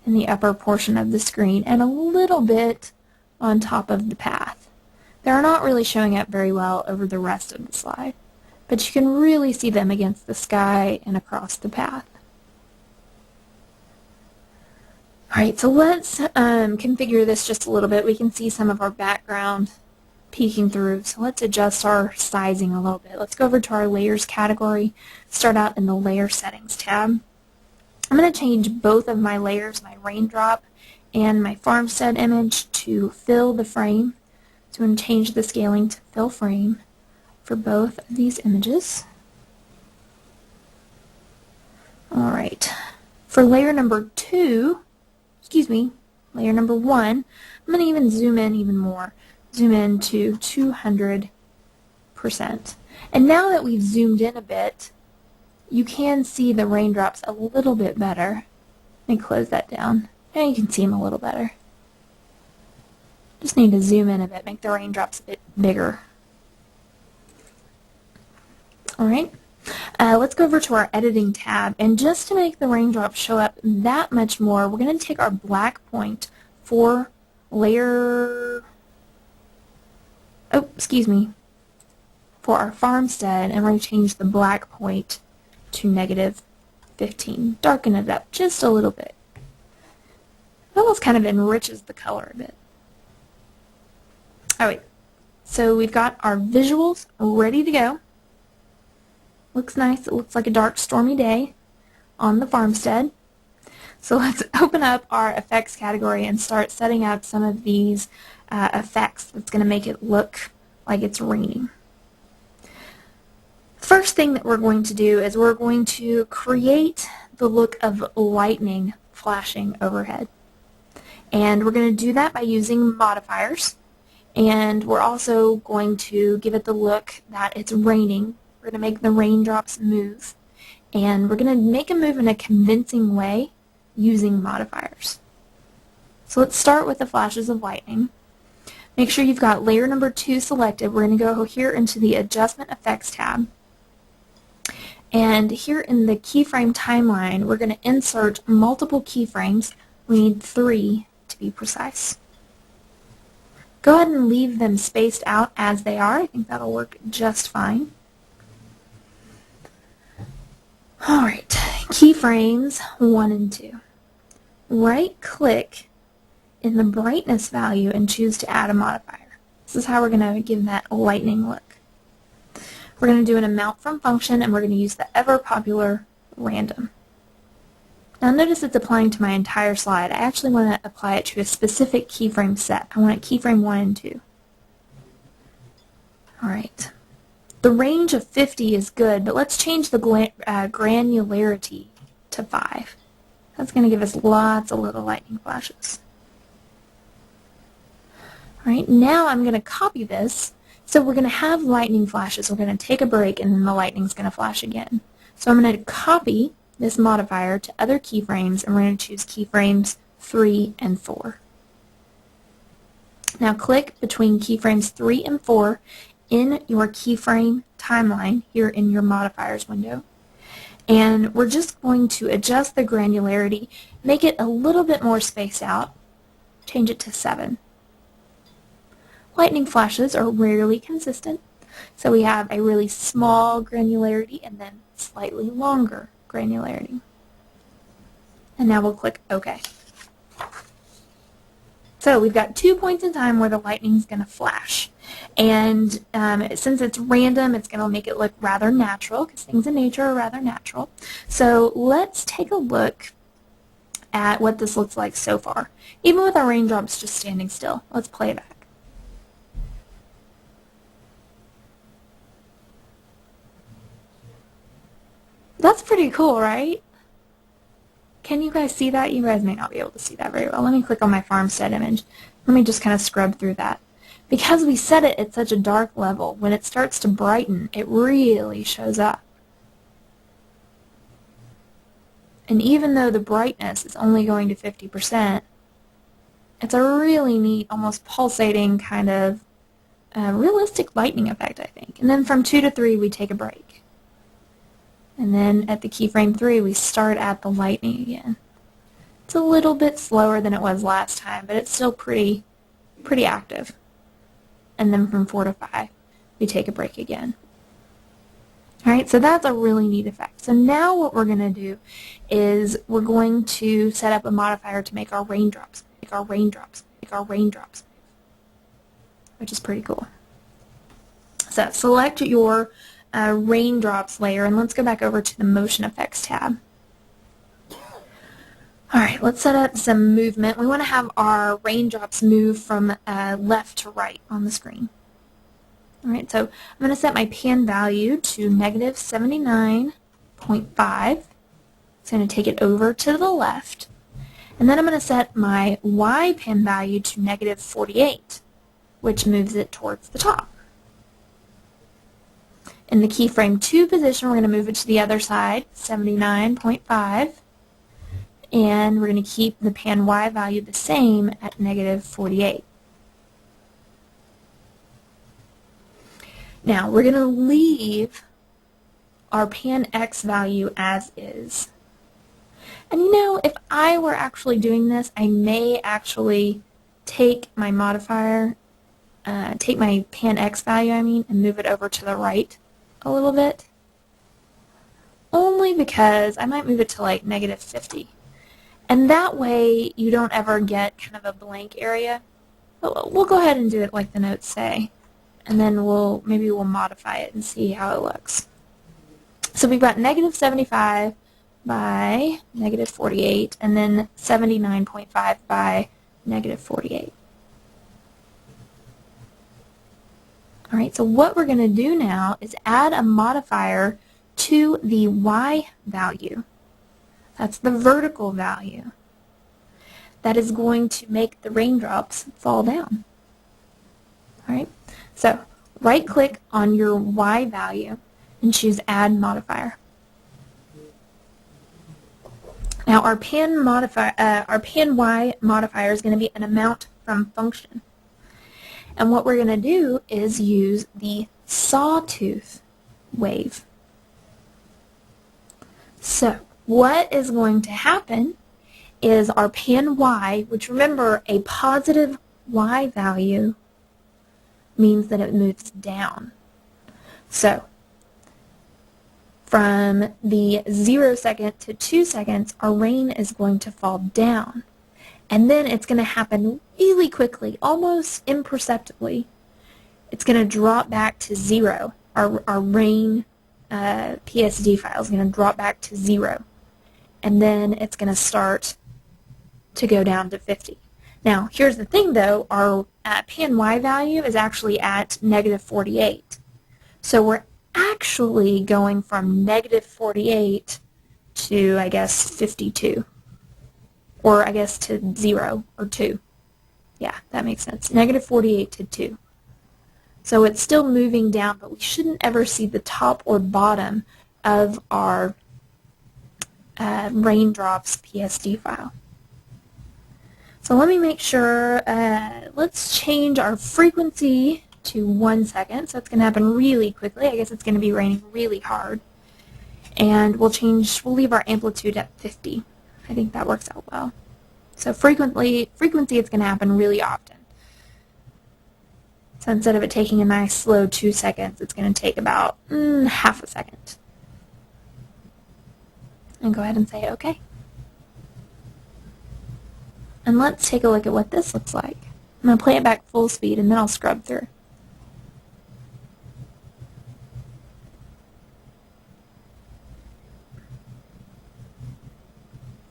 in the upper portion of the screen and a little bit on top of the path. They're not really showing up very well over the rest of the slide, but you can really see them against the sky and across the path. Alright, so let's configure this just a little bit. We can see some of our background peeking through, so let's adjust our sizing a little bit. Let's go over to our Layers category, start out in the Layer Settings tab. I'm going to change both of my layers, my raindrop and my farmstead image, to fill the frame. So I'm going to change the scaling to fill frame for both of these images. Alright, for layer number 1, I'm going to even zoom in even more. Zoom in to 200%. And now that we've zoomed in a bit, you can see the raindrops a little bit better. Let me close that down. Now you can see them a little better. Just need to zoom in a bit, make the raindrops a bit bigger. Alright, let's go over to our Editing tab, and just to make the raindrops show up that much more, we're going to take our black point for for our farmstead, and we're going to change the black point to -15. Darken it up just a little bit. It almost kind of enriches the color a bit. Alright, so we've got our visuals ready to go. Looks nice. It looks like a dark, stormy day on the farmstead. So let's open up our effects category and start setting up some of these effects that's going to make it look like it's raining. First thing that we're going to do is we're going to create the look of lightning flashing overhead. And we're going to do that by using modifiers. And we're also going to give it the look that it's raining. We're going to make the raindrops move. And we're going to make them move in a convincing way using modifiers. So let's start with the flashes of lightning. Make sure you've got layer number 2 selected. We're going to go here into the Adjustment Effects tab. And here in the keyframe timeline, we're going to insert multiple keyframes. We need 3 to be precise. Go ahead and leave them spaced out as they are. I think that'll work just fine. Alright, keyframes 1 and 2. Right-click in the brightness value and choose to add a modifier. This is how we're going to give that lightning look. We're going to do an amount from function, and we're going to use the ever-popular random. Now notice it's applying to my entire slide. I actually want to apply it to a specific keyframe set. I want it keyframe 1 and 2. Alright. The range of 50 is good, but let's change the granularity to 5. That's going to give us lots of little lightning flashes. Alright, now I'm going to copy this. So we're going to have lightning flashes. We're going to take a break, and then the lightning's going to flash again. So I'm going to copy this modifier to other keyframes, and we're going to choose keyframes 3 and 4. Now click between keyframes 3 and 4 in your keyframe timeline here in your modifiers window. And we're just going to adjust the granularity, make it a little bit more spaced out, change it to 7. Lightning flashes are rarely consistent, so we have a really small granularity and then slightly longer granularity. And now we'll click OK. So we've got 2 points in time where the lightning's going to flash. And since it's random, it's going to make it look rather natural, because things in nature are rather natural. So let's take a look at what this looks like so far. Even with our raindrops just standing still. Let's play it back. That's pretty cool, right? Can you guys see that? You guys may not be able to see that very well. Let me click on my farmstead image. Let me just kind of scrub through that. Because we set it at such a dark level, when it starts to brighten, it really shows up. And even though the brightness is only going to 50%, it's a really neat, almost pulsating kind of realistic lightning effect, I think. And then from 2 to 3, we take a break. And then at the keyframe 3, we start at the lightning again. It's a little bit slower than it was last time, but it's still pretty active. And then from 4 to 5, we take a break again. Alright, so that's a really neat effect. So now what we're going to do is we're going to set up a modifier to make our raindrops, which is pretty cool. So select your raindrops layer, and let's go back over to the Motion Effects tab. Alright, let's set up some movement. We want to have our raindrops move from left to right on the screen. Alright, so I'm going to set my pan value to negative 79.5. It's going to take it over to the left. And then I'm going to set my Y pan value to negative 48, which moves it towards the top. In the keyframe 2 position, we're going to move it to the other side, 79.5. And we're going to keep the pan Y value the same at negative 48. Now, we're going to leave our pan X value as is. And you know, if I were actually doing this, I may actually take my modifier, take my pan X value, and move it over to the right a little bit. Only because I might move it to like negative 50. And that way you don't ever get kind of a blank area. But we'll go ahead and do it like the notes say, and then maybe we'll modify it and see how it looks. So we've got negative 75 by negative 48, and then 79.5 by negative 48. All right, so what we're going to do now is add a modifier to the y value. That's the vertical value. That is going to make the raindrops fall down. All right, so right-click on your y value and choose Add Modifier. Now our pan y modifier is going to be an amount from function. And what we're going to do is use the sawtooth wave. So what is going to happen is our pan y, which remember a positive y value means that it moves down. So from the 0 second to 2 seconds, our rain is going to fall down. And then it's going to happen really quickly, almost imperceptibly. It's going to drop back to 0. Our rain PSD file is going to drop back to 0. And then it's going to start to go down to 50. Now, here's the thing though, our pan y value is actually at negative 48. So we're actually going from negative 48 to, I guess, 52. Or I guess to 0 or 2. Yeah, that makes sense. Negative 48 to 2. So it's still moving down, but we shouldn't ever see the top or bottom of our raindrops PSD file. So let me make sure, let's change our frequency to 1 second. So it's going to happen really quickly. I guess it's going to be raining really hard. And we'll leave our amplitude at 50. I think that works out well. So frequency it's going to happen really often. So instead of it taking a nice slow 2 seconds, it's going to take about half a second. And go ahead and say OK. And let's take a look at what this looks like. I'm going to play it back full speed and then I'll scrub through.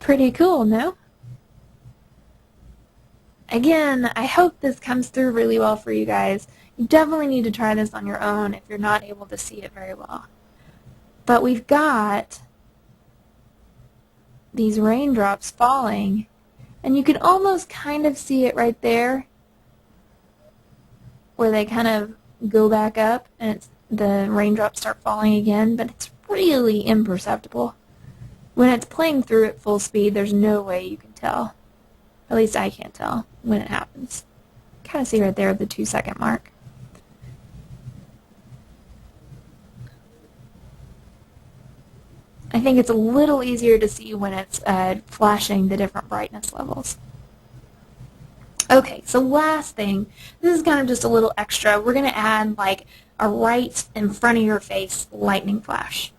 Pretty cool, no? Again, I hope this comes through really well for you guys. You definitely need to try this on your own if you're not able to see it very well. But we've got these raindrops falling, and you can almost kind of see it right there where they kind of go back up and the raindrops start falling again, but it's really imperceptible. When it's playing through at full speed, there's no way you can tell. At least I can't tell when it happens. Kind of see right there at the 2 second mark. I think it's a little easier to see when it's flashing the different brightness levels. Okay, so last thing, this is kind of just a little extra. We're going to add like a right in front of your face lightning flash.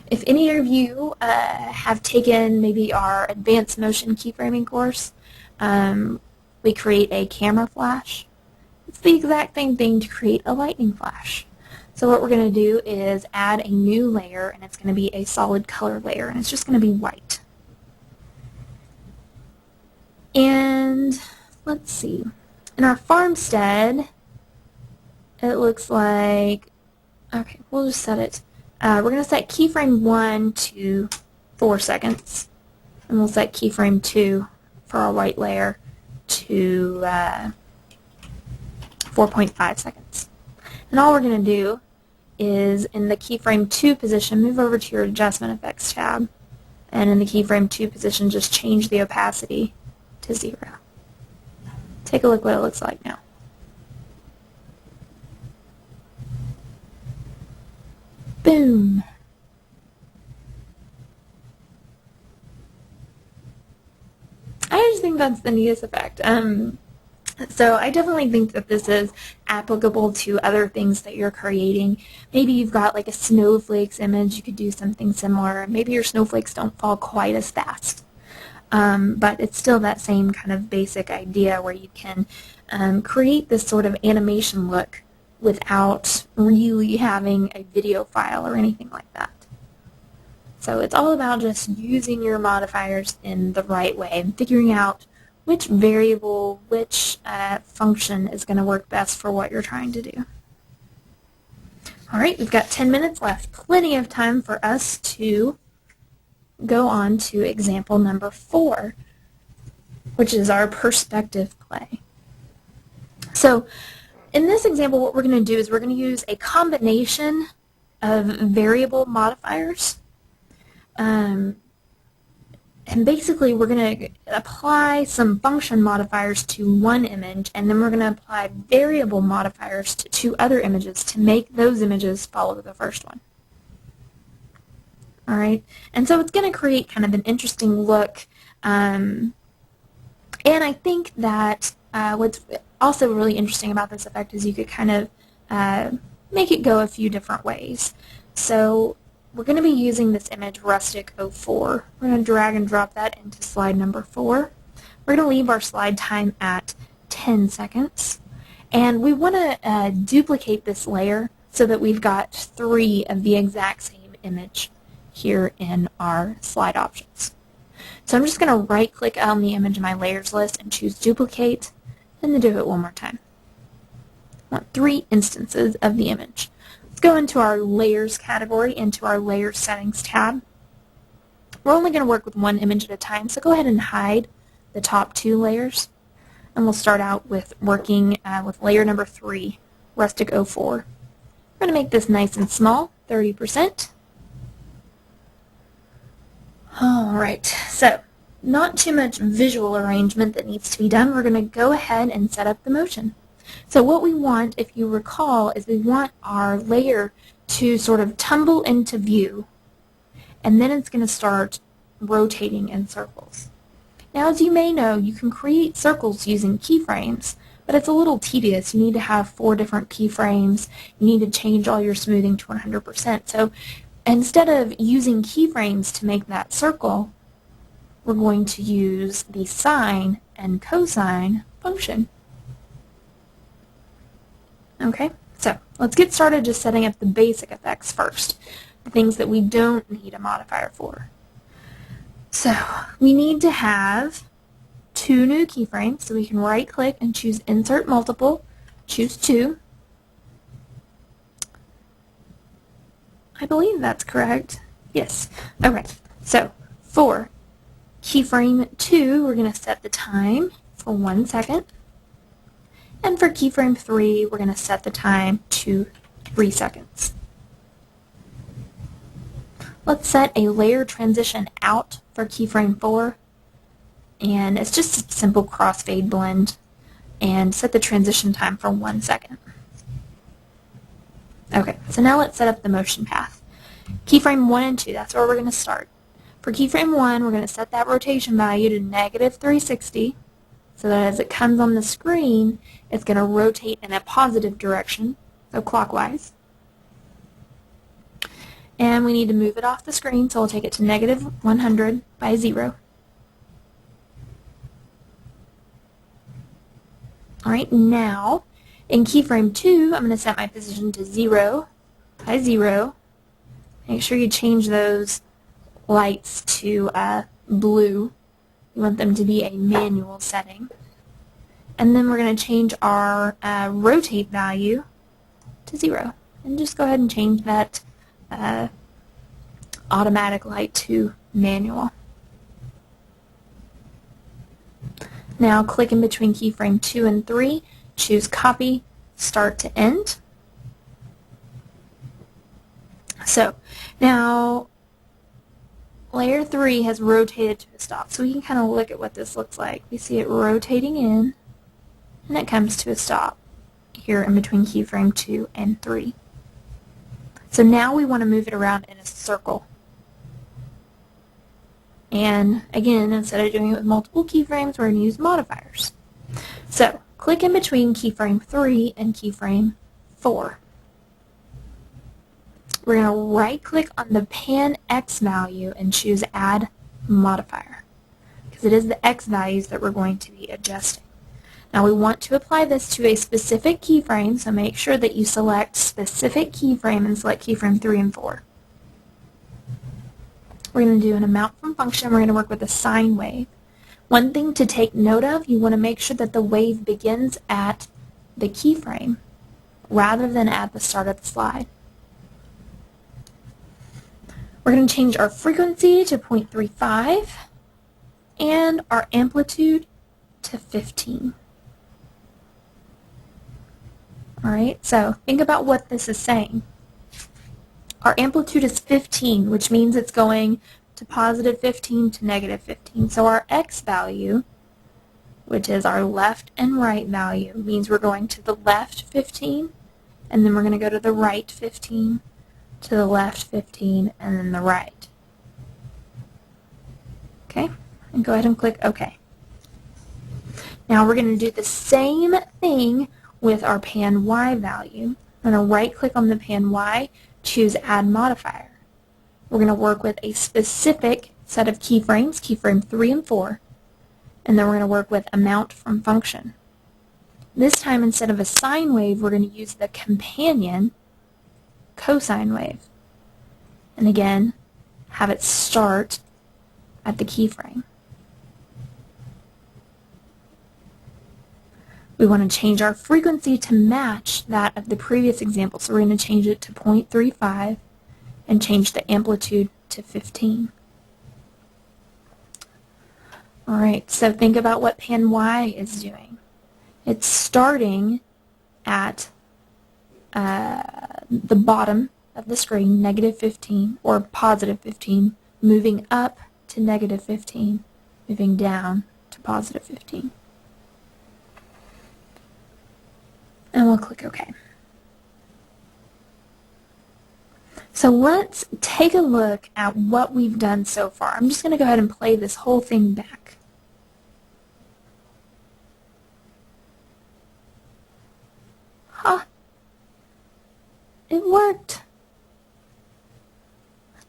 If any of you have taken maybe our advanced motion keyframing course, we create a camera flash. It's the exact same thing to create a lightning flash. So what we're going to do is add a new layer, and it's going to be a solid color layer, and it's just going to be white. And let's see. In our farmstead, it looks like, okay, we'll just set it. We're going to set keyframe 1 to 4 seconds, and we'll set keyframe 2 for our white layer to 4.5 seconds. And all we're going to do is in the keyframe 2 position, move over to your Adjustment Effects tab, and in the keyframe 2 position, just change the opacity to 0. Take a look what it looks like now. Boom! I just think that's the neatest effect. So I definitely think that this is applicable to other things that you're creating. Maybe you've got like a snowflakes image, you could do something similar. Maybe your snowflakes don't fall quite as fast. but it's still that same kind of basic idea where you can create this sort of animation look without really having a video file or anything like that. So it's all about just using your modifiers in the right way and figuring out which variable, which function is going to work best for what you're trying to do. All right, we've got 10 minutes left. Plenty of time for us to go on to example number 4, which is our perspective play. So in this example, what we're going to do is we're going to use a combination of variable modifiers. And basically, we're going to apply some function modifiers to one image, and then we're going to apply variable modifiers to 2 other images to make those images follow the first one. All right, and so it's going to create kind of an interesting look, and I think that what's also really interesting about this effect is you could kind of make it go a few different ways. So we're going to be using this image Rustic 04. We're going to drag and drop that into slide number 4. We're going to leave our slide time at 10 seconds. And we want to duplicate this layer so that we've got 3 of the exact same image here in our slide options. So I'm just going to right click on the image in my layers list and choose duplicate, and then do it one more time. I want 3 instances of the image. Let's go into our layers category, into our layer settings tab. We're only going to work with one image at a time, so go ahead and hide the top 2 layers. And we'll start out with working with layer number 3, Rustic 04. We're going to make this nice and small, 30%. Alright, so not too much visual arrangement that needs to be done. We're going to go ahead and set up the motion. So what we want, if you recall, is we want our layer to sort of tumble into view, and then it's going to start rotating in circles. Now, as you may know, you can create circles using keyframes, but it's a little tedious. You need to have 4 different keyframes. You need to change all your smoothing to 100%. So instead of using keyframes to make that circle, we're going to use the sine and cosine function. Okay, so let's get started just setting up the basic effects first, the things that we don't need a modifier for. So we need to have 2 new keyframes, so we can right click and choose Insert Multiple, choose 2. I believe that's correct. Yes. Okay, so for keyframe 2, we're going to set the time for 1 second. And for keyframe 3, we're going to set the time to 3 seconds. Let's set a layer transition out for keyframe 4. And it's just a simple crossfade blend. And set the transition time for 1 second. Okay, so now let's set up the motion path. Keyframe 1 and 2, that's where we're going to start. For keyframe 1, we're going to set that rotation value to -360. So that as it comes on the screen, it's going to rotate in a positive direction, so clockwise. And we need to move it off the screen, so we'll take it to -100 by 0. Alright, now in keyframe 2, I'm going to set my position to 0 by 0. Make sure you change those lights to blue. We want them to be a manual setting. And then we're going to change our rotate value to 0. And just go ahead and change that automatic light to manual. Now click in between keyframe 2 and 3, choose Copy, Start to End. So now layer 3 has rotated to a stop, so we can kind of look at what this looks like. We see it rotating in, and it comes to a stop here in between keyframe 2 and 3. So now we want to move it around in a circle. And again, instead of doing it with multiple keyframes, we're going to use modifiers. So click in between keyframe 3 and keyframe 4. We're going to right click on the pan X value and choose Add Modifier. because it is the X values that we're going to be adjusting. Now we want to apply this to a specific keyframe, so make sure that you select specific keyframe and select keyframe 3 and 4. We're going to do an amount from function. We're going to work with a sine wave. One thing to take note of, you want to make sure that the wave begins at the keyframe rather than at the start of the slide. We're going to change our frequency to 0.35 and our amplitude to 15. Alright, so think about what this is saying. Our amplitude is 15, which means it's going to positive 15 to negative 15. So our X value, which is our left and right value, means we're going to the left 15, and then we're going to go to the right 15, to the left 15, and then the right. Okay, and go ahead and click OK. Now we're going to do the same thing with our pan Y value. I'm going to right click on the pan Y, choose Add Modifier. We're going to work with a specific set of keyframes, keyframe 3 and 4, and then we're going to work with amount from function. This time, instead of a sine wave, we're going to use the companion cosine wave. And again, have it start at the keyframe. We want to change our frequency to match that of the previous example, so we're going to change it to 0.35 and change the amplitude to 15. Alright, so think about what pan Y is doing. It's starting at the bottom of the screen, negative 15, or positive 15, moving up to negative 15, moving down to positive 15. And we'll click OK. So let's take a look at what we've done so far. I'm just going to go ahead and play this whole thing back. Huh. It worked.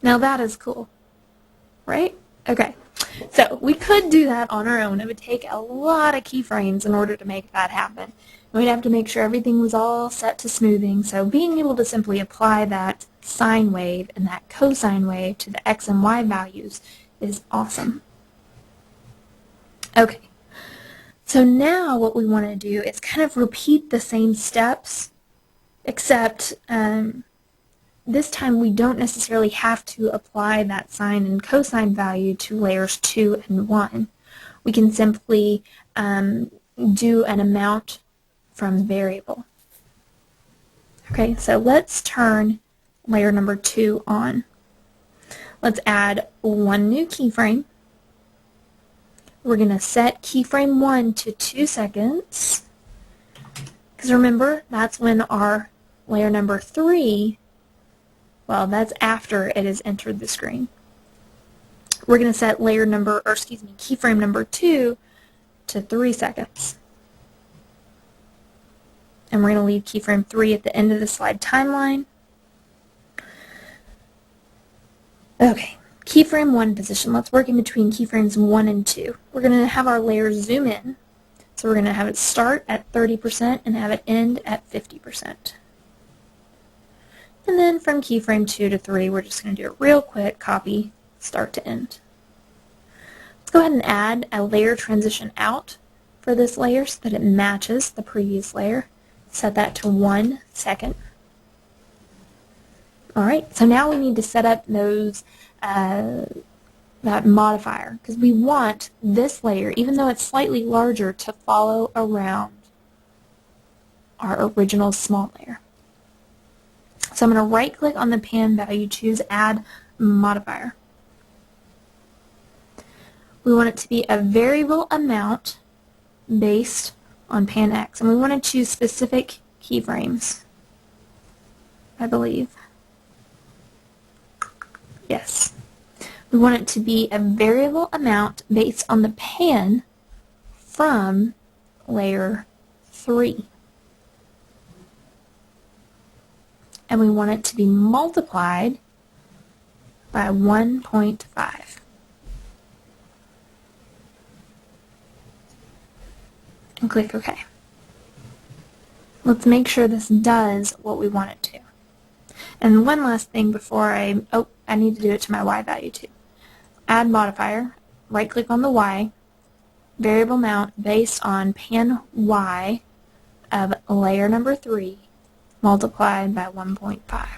Now that is cool, right? Okay. So we could do that on our own. It would take a lot of keyframes in order to make that happen. We'd have to make sure everything was all set to smoothing. So being able to simply apply that sine wave and that cosine wave to the X and Y values is awesome. Okay. So now what we want to do is kind of repeat the same steps, except this time we don't necessarily have to apply that sine and cosine value to layers 2 and 1. We can simply do an amount from variable. Okay, so let's turn layer number 2 on. Let's add one new keyframe. We're going to set keyframe 1 to 2 seconds. Because remember, that's when our layer number 3, well, that's after it has entered the screen. We're going to set keyframe number 2 to 3 seconds. And we're going to leave keyframe 3 at the end of the slide timeline. Okay, keyframe 1 position. Let's work in between keyframes 1 and 2. We're going to have our layer zoom in. So we're going to have it start at 30% and have it end at 50%. And then from keyframe 2 to 3, we're just going to do a real quick copy, start to end. Let's go ahead and add a layer transition out for this layer so that it matches the previous layer. Set that to 1 second. Alright, so now we need to set up those that modifier, because we want this layer, even though it's slightly larger, to follow around our original small layer. So I'm going to right click on the pan value, choose Add Modifier. We want it to be a variable amount based on pan X, and we want to choose specific keyframes, I believe. Yes. We want it to be a variable amount based on the pan from layer 3. And we want it to be multiplied by 1.5. and click OK. Let's make sure this does what we want it to. And one last thing before I need to do it to my Y value too. Add modifier, right click on the Y, variable amount based on pan Y of layer number 3 multiplied by 1.5.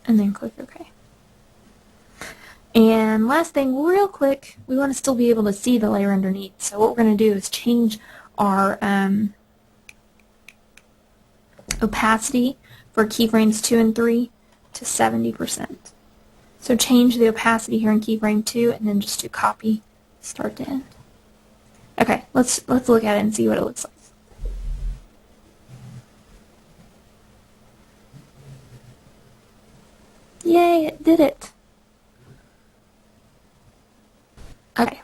And then click OK. And last thing, real quick, we want to still be able to see the layer underneath. So what we're going to do is change our opacity for keyframes 2 and 3 to 70%. So change the opacity here in keyframe 2 and then just do copy, start to end. Okay, let's look at it and see what it looks like. Yay, it did it. Okay,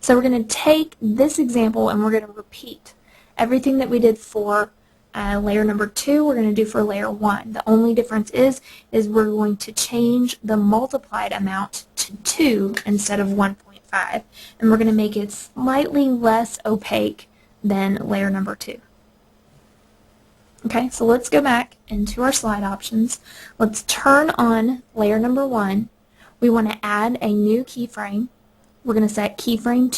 so we're going to take this example and we're going to repeat everything that we did for layer number 2, we're going to do for layer 1. The only difference is we're going to change the multiplied amount to 2 instead of 1.5, and we're going to make it slightly less opaque than layer number 2. Okay, so let's go back into our slide options. Let's turn on layer number 1. We want to add a new keyframe. We're going to set keyframe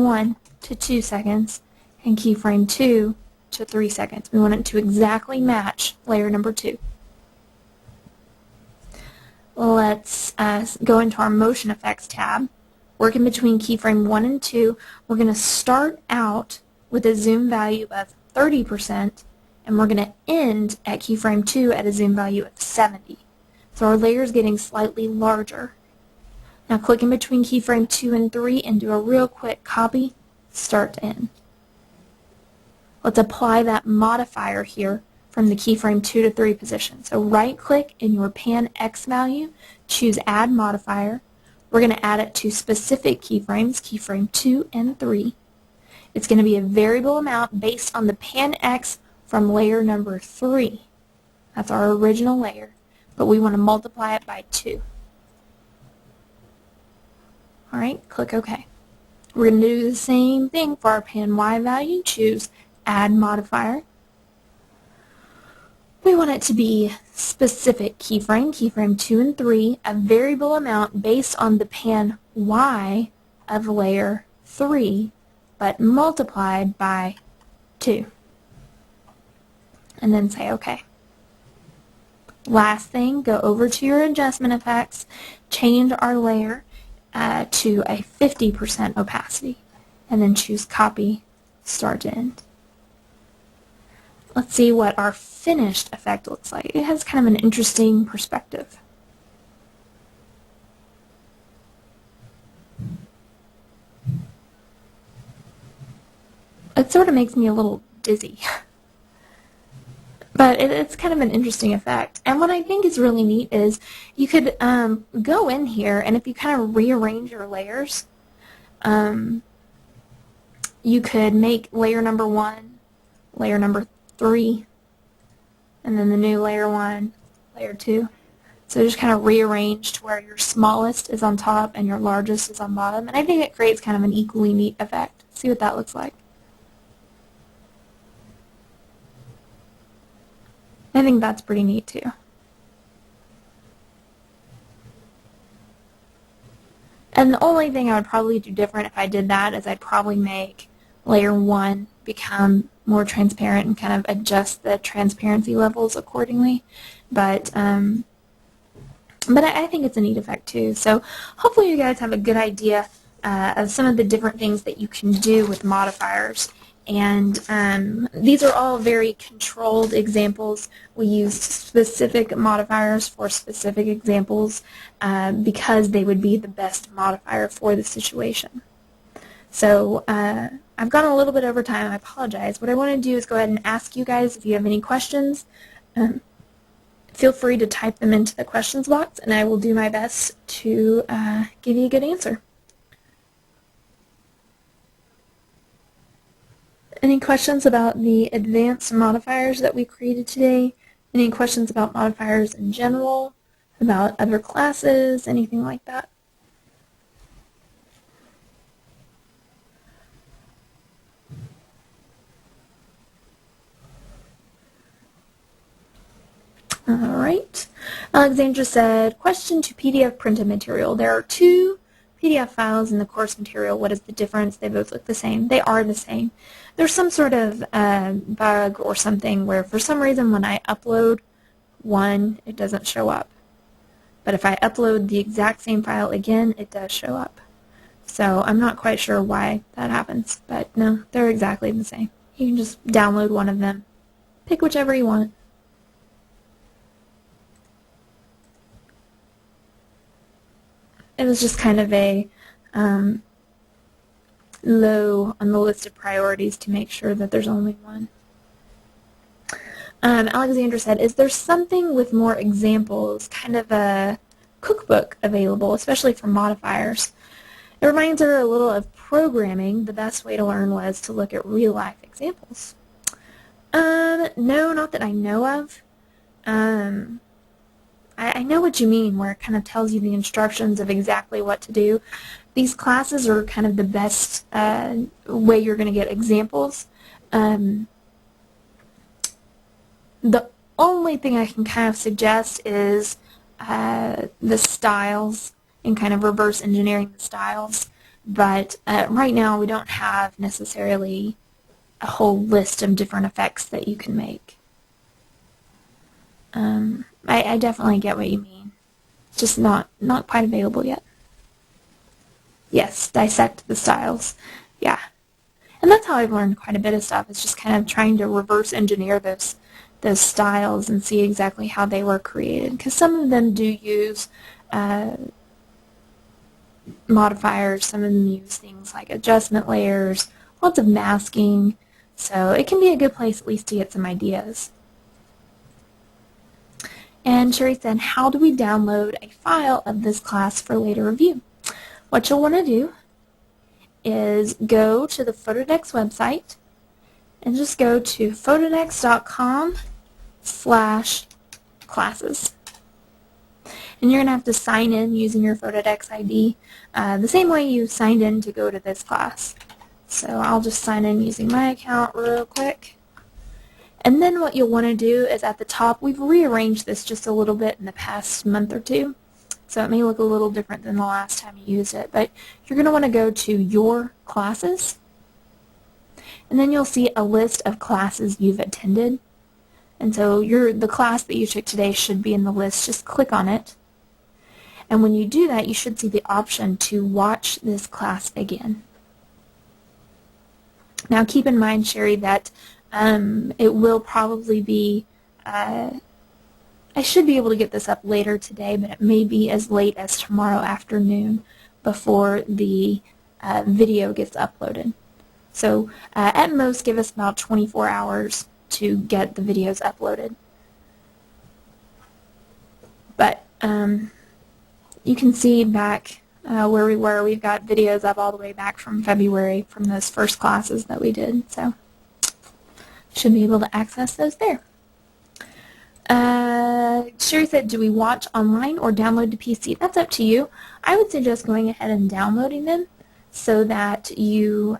1 to 2 seconds and keyframe 2 to 3 seconds. We want it to exactly match layer number 2. Let's go into our motion effects tab. Working between keyframe 1 and 2, we're going to start out with a zoom value of 30%, and we're going to end at keyframe 2 at a zoom value of 70. So our layer is getting slightly larger. Now click in between keyframe 2 and 3 and do a real quick copy, start to end. Let's apply that modifier here from the keyframe 2 to 3 position. So right click in your pan X value, choose add modifier. We're going to add it to specific keyframes, keyframe 2 and 3. It's going to be a variable amount based on the pan X from layer number 3. That's our original layer, but we want to multiply it by 2. Alright, click OK. We're going to do the same thing for our pan Y value. Choose add modifier. We want it to be specific keyframe 2 and 3, a variable amount based on the pan Y of layer 3, but multiplied by 2. And then say OK. Last thing, go over to your adjustment effects, change our layer to a 50% opacity, and then choose copy, start to end. Let's see what our finished effect looks like. It has kind of an interesting perspective. It sort of makes me a little dizzy. But it's kind of an interesting effect. And what I think is really neat is you could go in here, and if you kind of rearrange your layers, you could make layer number 1, layer number 3, and then the new layer 1, layer 2. So just kind of rearrange to where your smallest is on top and your largest is on bottom. And I think it creates kind of an equally neat effect. See what that looks like. I think that's pretty neat too. And the only thing I would probably do different if I did that is I'd probably make layer 1 become more transparent and kind of adjust the transparency levels accordingly. But I think it's a neat effect too. So hopefully you guys have a good idea of some of the different things that you can do with modifiers. And these are all very controlled examples. We use specific modifiers for specific examples because they would be the best modifier for the situation. So I've gone a little bit over time. I apologize. What I want to do is go ahead and ask you guys if you have any questions. Feel free to type them into the questions box, and I will do my best to give you a good answer. Any questions about the advanced modifiers that we created today? Any questions about modifiers in general? About other classes? Anything like that? Alright. Alexandra said, question to PDF printed material. There are two PDF files in the course material. What is the difference? They both look the same. They are the same. There's some sort of bug or something where for some reason when I upload one, it doesn't show up. But if I upload the exact same file again, it does show up. So I'm not quite sure why that happens. But no, they're exactly the same. You can just download one of them. Pick whichever you want. It was just kind of a low on the list of priorities to make sure that there's only one. Alexandra said, is there something with more examples, kind of a cookbook available, especially for modifiers? It reminds her a little of programming. The best way to learn was to look at real-life examples. No, not that I know of. I know what you mean, where it kind of tells you the instructions of exactly what to do. These classes are kind of the best way you're going to get examples. The only thing I can kind of suggest is the styles and kind of reverse engineering the styles. But right now we don't have necessarily a whole list of different effects that you can make. I definitely get what you mean. It's just not quite available yet. Yes, dissect the styles. Yeah. And that's how I've learned quite a bit of stuff. It's just kind of trying to reverse engineer those styles and see exactly how they were created. Because some of them do use modifiers. Some of them use things like adjustment layers, lots of masking. So it can be a good place at least to get some ideas. And Sherry said, how do we download a file of this class for later review? What you'll want to do is go to the Photodex website and just go to photodex.com/classes. And you're going to have to sign in using your Photodex ID the same way you signed in to go to this class. So I'll just sign in using my account real quick. And then what you'll want to do is at the top, we've rearranged this just a little bit in the past month or two, so it may look a little different than the last time you used it, but you're going to want to go to Your Classes, and then you'll see a list of classes you've attended. And so the class that you took today should be in the list. Just click on it. And when you do that, you should see the option to watch this class again. Now keep in mind, Sherry, that it will probably be, I should be able to get this up later today, but it may be as late as tomorrow afternoon before the video gets uploaded. So at most, give us about 24 hours to get the videos uploaded. But you can see back where we were, we've got videos up all the way back from February from those first classes that we did. So should be able to access those there. Sherry said, do we watch online or download to PC? That's up to you. I would suggest going ahead and downloading them so that you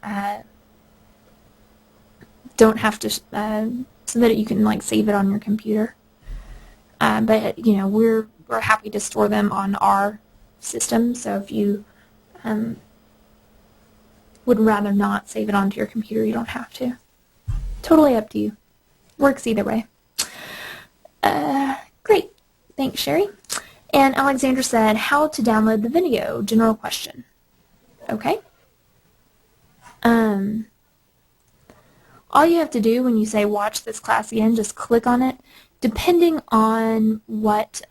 don't have to, so that you can like save it on your computer. But you know, we're happy to store them on our system. So if you would rather not save it onto your computer, you don't have to. Totally up to you. Works either way. Great. Thanks, Sherry. And Alexandra said, how to download the video? General question. Okay. All you have to do when you say watch this class again, just click on it. Depending on what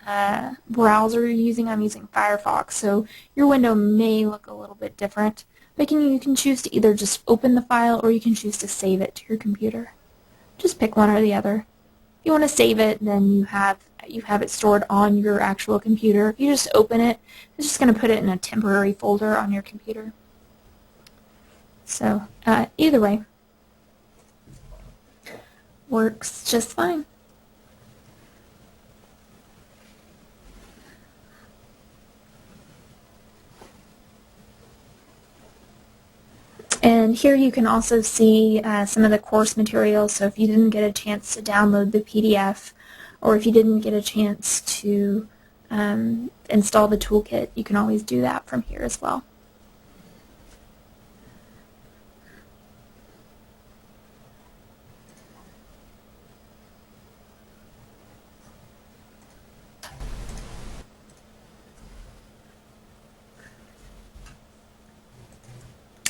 browser you're using, I'm using Firefox, so your window may look a little bit different. But you can choose to either just open the file or you can choose to save it to your computer. Just pick one or the other. If you want to save it, then you have it stored on your actual computer. If you just open it, it's just going to put it in a temporary folder on your computer. So either way, works just fine. And here you can also see some of the course materials, so if you didn't get a chance to download the PDF or if you didn't get a chance to install the toolkit, you can always do that from here as well.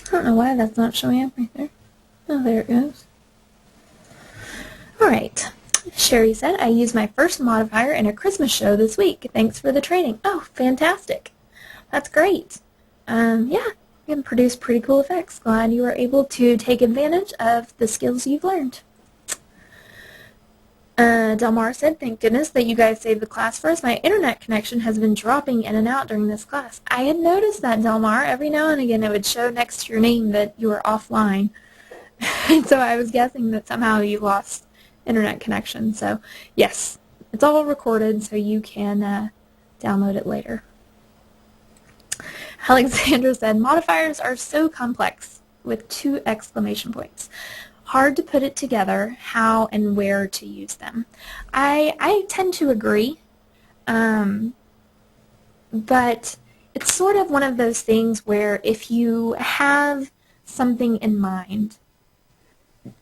I don't know why that's not showing up right there. Oh, there it goes. Alright, Sherry said, I used my first modifier in a Christmas show this week. Thanks for the training. Oh, fantastic. That's great. Yeah, you can produce pretty cool effects. Glad you were able to take advantage of the skills you've learned. Delmar said, thank goodness that you guys saved the class for us. My internet connection has been dropping in and out during this class. I had noticed that, Delmar. Every now and again it would show next to your name that you were offline. And so I was guessing that somehow you lost internet connection. So yes, it's all recorded so you can download it later. Alexandra said, modifiers are so complex with 2 exclamation points. Hard to put it together how and where to use them. I tend to agree, but it's sort of one of those things where if you have something in mind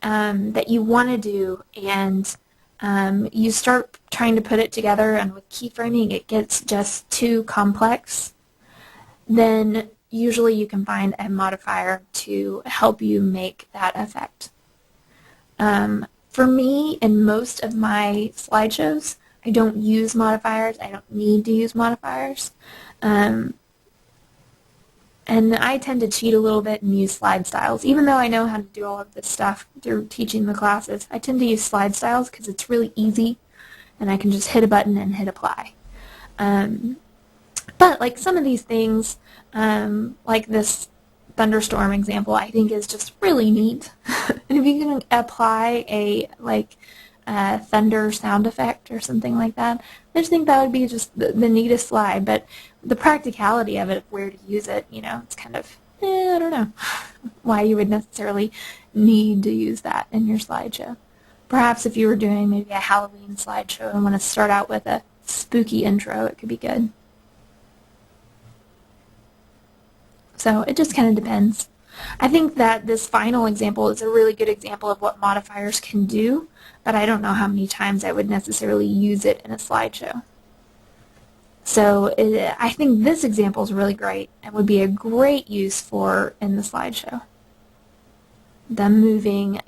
that you want to do and you start trying to put it together, and with keyframing it gets just too complex, then usually you can find a modifier to help you make that effect. For me, in most of my slideshows, I don't use modifiers. I don't need to use modifiers. And I tend to cheat a little bit and use slide styles. Even though I know how to do all of this stuff through teaching the classes, I tend to use slide styles because it's really easy and I can just hit a button and hit apply. But like some of these things, like this thunderstorm example, I think is just really neat. And if you can apply a thunder sound effect or something like that, I just think that would be just the neatest slide. But the practicality of it, where to use it, it's kind of, I don't know why you would necessarily need to use that in your slideshow. Perhaps if you were doing maybe a Halloween slideshow and want to start out with a spooky intro, it could be good. So it just kind of depends. I think that this final example is a really good example of what modifiers can do, but I don't know how many times I would necessarily use it in a slideshow. So I think this example is really great and would be a great use for in the slideshow. The moving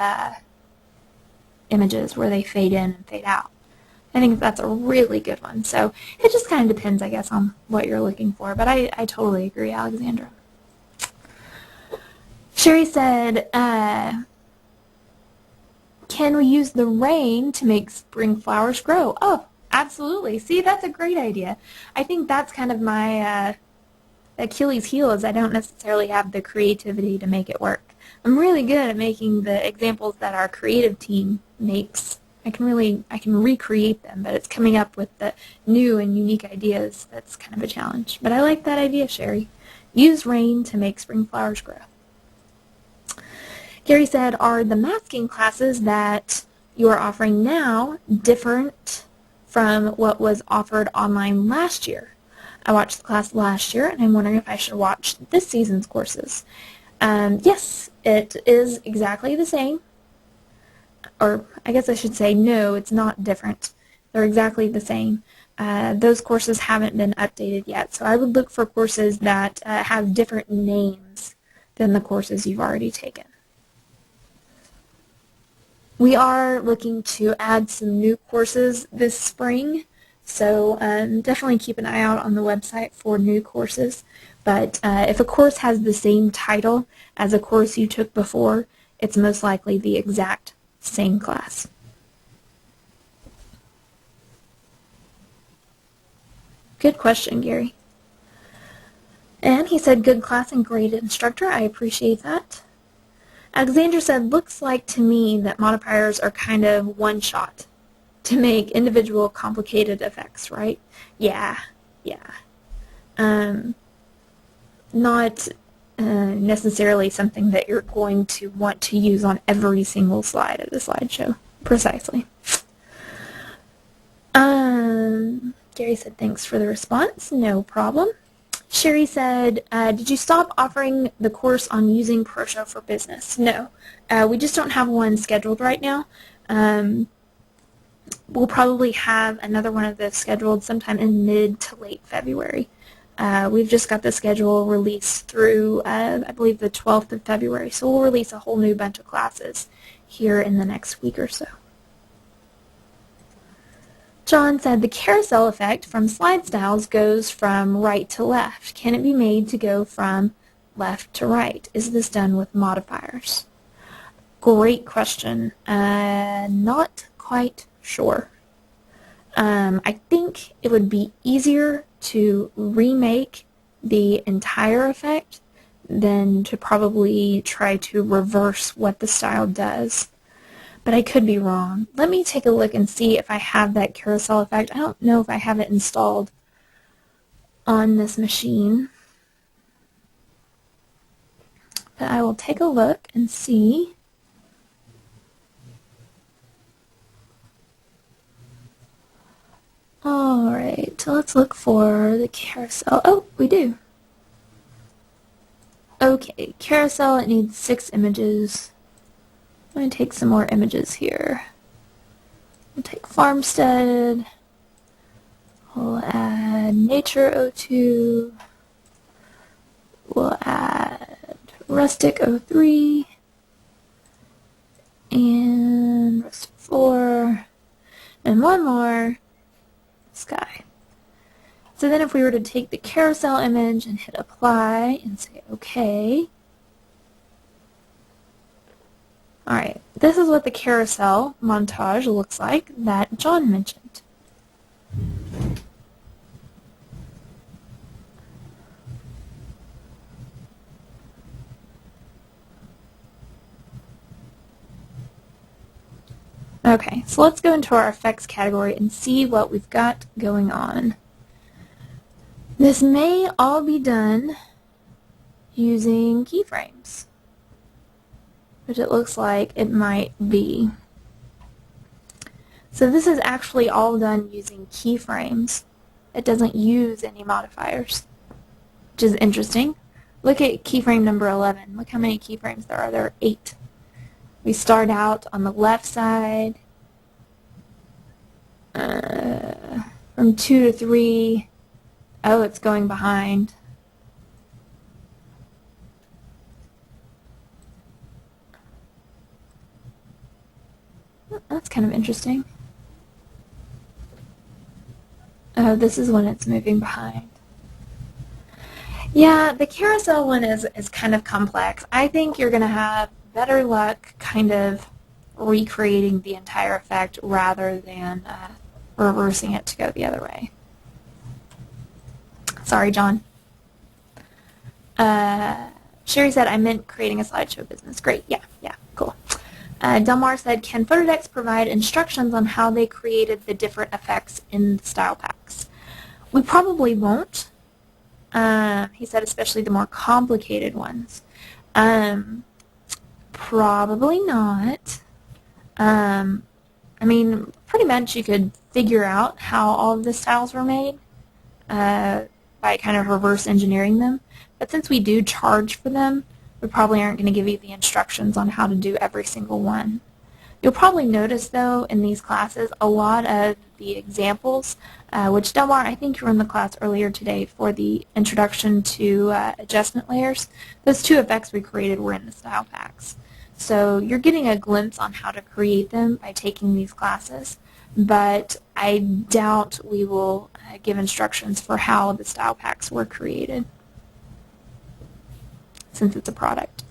images where they fade in and fade out. I think that's a really good one. So it just kind of depends, I guess, on what you're looking for. But I totally agree, Alexandra. Sherry said, can we use the rain to make spring flowers grow? Oh, absolutely. See, that's a great idea. I think that's kind of my Achilles heel, is I don't necessarily have the creativity to make it work. I'm really good at making the examples that our creative team makes. I can recreate them, but it's coming up with the new and unique ideas that's kind of a challenge. But I like that idea, Sherry. Use rain to make spring flowers grow. Gary said, are the masking classes that you are offering now different from what was offered online last year? I watched the class last year, and I'm wondering if I should watch this season's courses. Yes, it is exactly the same. Or I guess I should say no, it's not different. They're exactly the same. Those courses haven't been updated yet, so I would look for courses that have different names than the courses you've already taken. We are looking to add some new courses this spring, so definitely keep an eye out on the website for new courses. But if a course has the same title as a course you took before, it's most likely the exact same class. Good question, Gary. And he said, good class and great instructor. I appreciate that. Alexander said, looks like to me that modifiers are kind of one-shot to make individual complicated effects, right? Yeah. Not necessarily something that you're going to want to use on every single slide of the slideshow. Precisely. Gary said, thanks for the response. No problem. Sherry said, did you stop offering the course on using ProShow for business? No. We just don't have one scheduled right now. We'll probably have another one of those scheduled sometime in mid to late February. We've just got the schedule released through, I believe, the 12th of February, so we'll release a whole new bunch of classes here in the next week or so. John said, the carousel effect from slide styles goes from right to left. Can it be made to go from left to right? Is this done with modifiers? Great question. Not quite sure. I think it would be easier to remake the entire effect than to probably try to reverse what the style does. But I could be wrong. Let me take a look and see if I have that carousel effect. I don't know if I have it installed on this machine. But I will take a look and see. Alright, so let's look for the carousel. Oh, we do. Okay, carousel, it needs 6 images. I'm going to take some more images here. We'll take Farmstead. We'll add Nature 02. We'll add Rustic 03. And Rustic 4. And one more. Sky. So then if we were to take the carousel image and hit apply and say OK. Alright, this is what the carousel montage looks like that John mentioned. Okay, so let's go into our effects category and see what we've got going on. This may all be done using keyframes, which it looks like it might be. So this is actually all done using keyframes. It doesn't use any modifiers, which is interesting. Look at keyframe number 11. Look how many keyframes there are. There are 8. We start out on the left side from 2 to 3. Oh, it's going behind. That's kind of interesting. Oh, this is when it's moving behind. Yeah, the carousel one is kind of complex. I think you're going to have better luck kind of recreating the entire effect rather than reversing it to go the other way. Sorry, John. Sherry said, I meant creating a slideshow business. Great, yeah, cool. Delmar said, can Photodex provide instructions on how they created the different effects in the style packs? We probably won't. He said, especially the more complicated ones. Probably not. I mean, pretty much you could figure out how all of the styles were made by kind of reverse engineering them. But since we do charge for them, we probably aren't going to give you the instructions on how to do every single one. You'll probably notice, though, in these classes, a lot of the examples, which Delmar, I think you were in the class earlier today for the introduction to adjustment layers. Those 2 effects we created were in the style packs. So you're getting a glimpse on how to create them by taking these classes, but I doubt we will give instructions for how the style packs were created, since it's a product.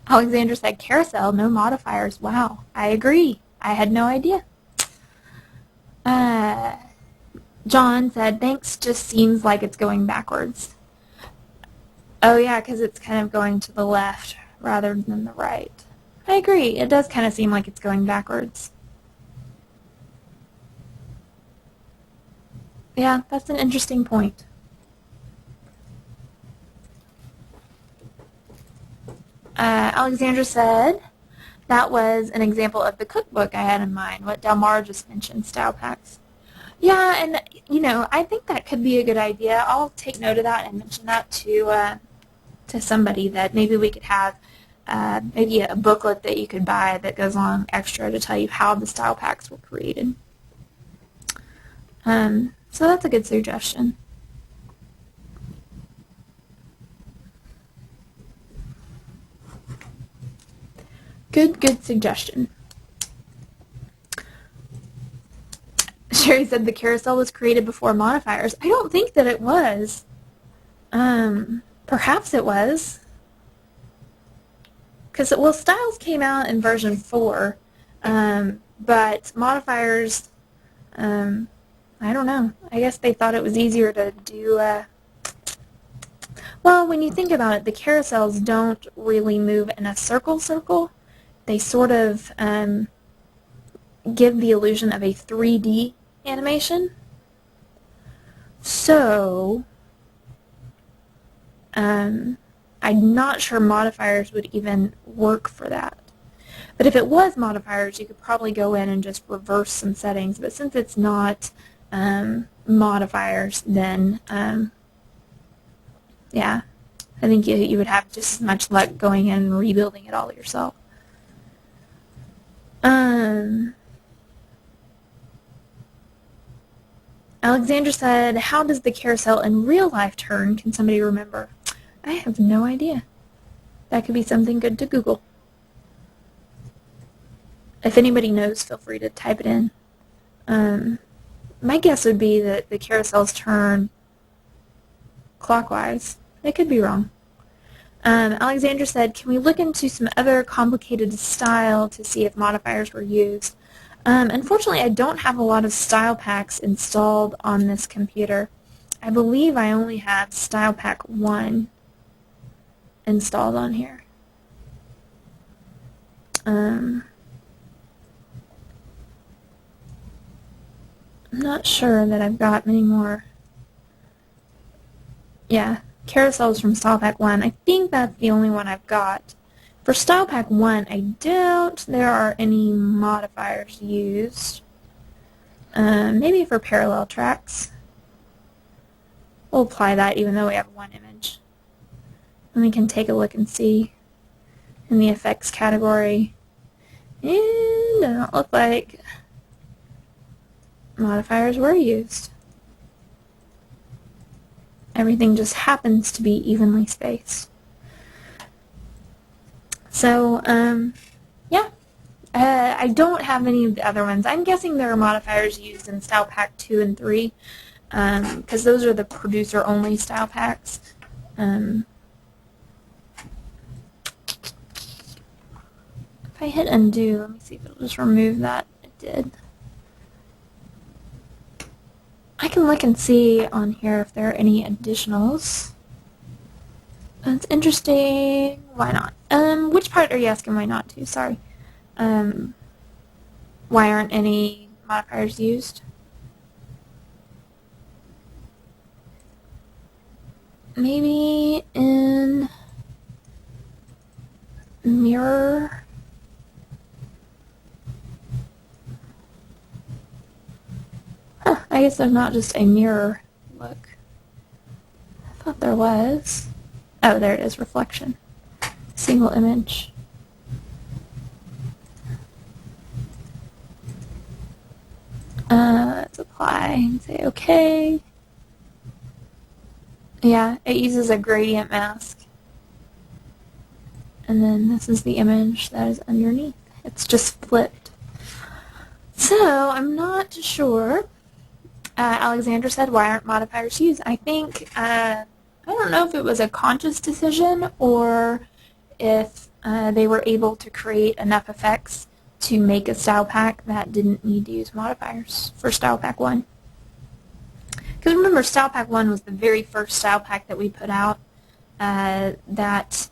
Alexandra said, carousel, no modifiers. Wow, I agree. I had no idea. John said, thanks, just seems like it's going backwards. Oh yeah, because it's kind of going to the left rather than the right. I agree. It does kind of seem like it's going backwards. Yeah, that's an interesting point. Alexandra said, That was an example of the cookbook I had in mind, what Delmar just mentioned, style packs. Yeah, and I think that could be a good idea. I'll take note of that and mention that to somebody, that maybe we could have maybe a booklet that you could buy that goes along extra to tell you how the style packs were created. So that's a good suggestion. Good suggestion. Sherry said the carousel was created before modifiers. I don't think that it was. Perhaps it was. Because, well, styles came out in version 4, but modifiers, I don't know. I guess they thought it was easier to do, well, when you think about it, the carousels don't really move in a circle. They sort of give the illusion of a 3D animation. So, I'm not sure modifiers would even work for that. But if it was modifiers, you could probably go in and just reverse some settings. But since it's not modifiers, then yeah, I think you would have just as much luck going in and rebuilding it all yourself. Alexandra said, how does the carousel in real life turn? Can somebody remember? I have no idea. That could be something good to Google. If anybody knows, feel free to type it in. My guess would be that the carousels turn clockwise. I could be wrong. Alexandra said, can we look into some other complicated style to see if modifiers were used? Unfortunately, I don't have a lot of style packs installed on this computer. I believe I only have style pack 1 installed on here. I'm not sure that I've got many more. Yeah, carousels from style pack 1. I think that's the only one I've got. For style pack 1, I doubt there are any modifiers used. Maybe for parallel tracks. We'll apply that even though we have 1 image. And we can take a look and see in the effects category. And it doesn't look like modifiers were used. Everything just happens to be evenly spaced. So, yeah. I don't have any of the other ones. I'm guessing there are modifiers used in Style Pack 2 and 3, because those are the producer-only style packs. If I hit undo, let me see if it'll just remove that. It did. I can look and see on here if there are any additionals. That's interesting. Why not? Which part are you asking why not to? Sorry. Why aren't any modifiers used? Maybe in mirror. Huh, I guess there's not just a mirror look. I thought there was. Oh, there it is, reflection. Single image. Let's apply and say OK. Yeah, it uses a gradient mask. And then this is the image that is underneath. It's just flipped. So, I'm not sure. Alexandra said, why aren't modifiers used? I think, I don't know if it was a conscious decision or if they were able to create enough effects to make a style pack that didn't need to use modifiers for style pack 1. Because remember, style pack 1 was the very first style pack that we put out that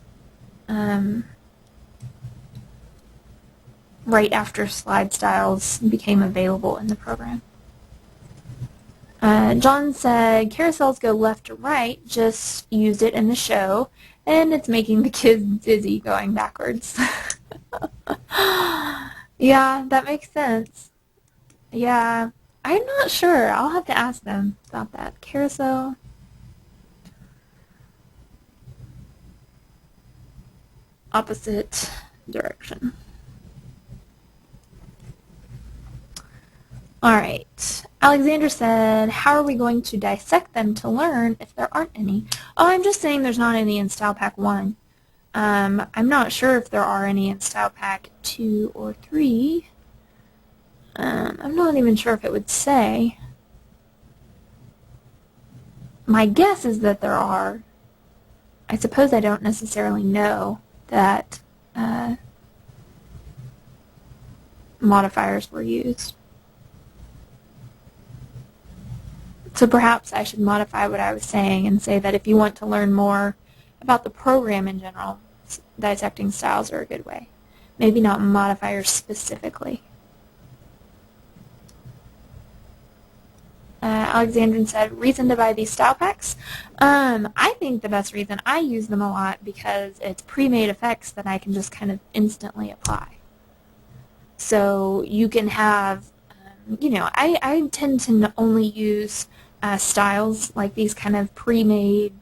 right after slide styles became available in the program. John said, carousels go left to right, just used it in the show, and it's making the kids dizzy going backwards. Yeah, that makes sense. Yeah, I'm not sure. I'll have to ask them about that. Carousel. Opposite direction. Alright. Alexander said, how are we going to dissect them to learn if there aren't any? Oh, I'm just saying there's not any in Style Pack 1. I'm not sure if there are any in Style Pack 2 or 3. I'm not even sure if it would say. My guess is that there are. I suppose I don't necessarily know that modifiers were used. So perhaps I should modify what I was saying and say that if you want to learn more about the program in general, dissecting styles are a good way. Maybe not modifiers specifically. Alexandrin said, reason to buy these style packs? I think the best reason, I use them a lot because it's pre-made effects that I can just kind of instantly apply. So you can have, I tend to only use styles like these kind of pre-made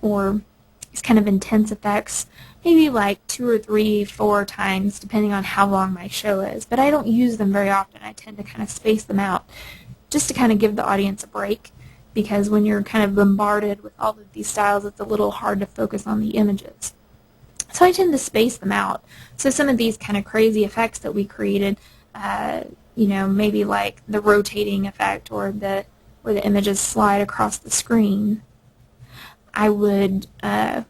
or these kind of intense effects, maybe like 2 or 3, 4 times, depending on how long my show is. But I don't use them very often. I tend to kind of space them out just to kind of give the audience a break, because when you're kind of bombarded with all of these styles, it's a little hard to focus on the images. So I tend to space them out. So some of these kind of crazy effects that we created, maybe like the rotating effect or where the images slide across the screen, I would, add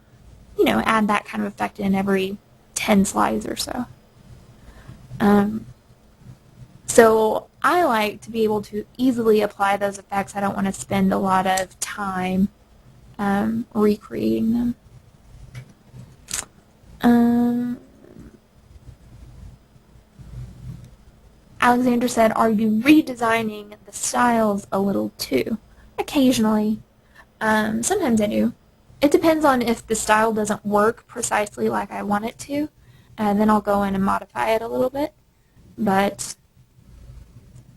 that kind of effect in every 10 slides or so. So I like to be able to easily apply those effects. I don't want to spend a lot of time recreating them. Alexander said, are you redesigning the styles a little too? Occasionally. Sometimes I do. It depends on if the style doesn't work precisely like I want it to, and then I'll go in and modify it a little bit. But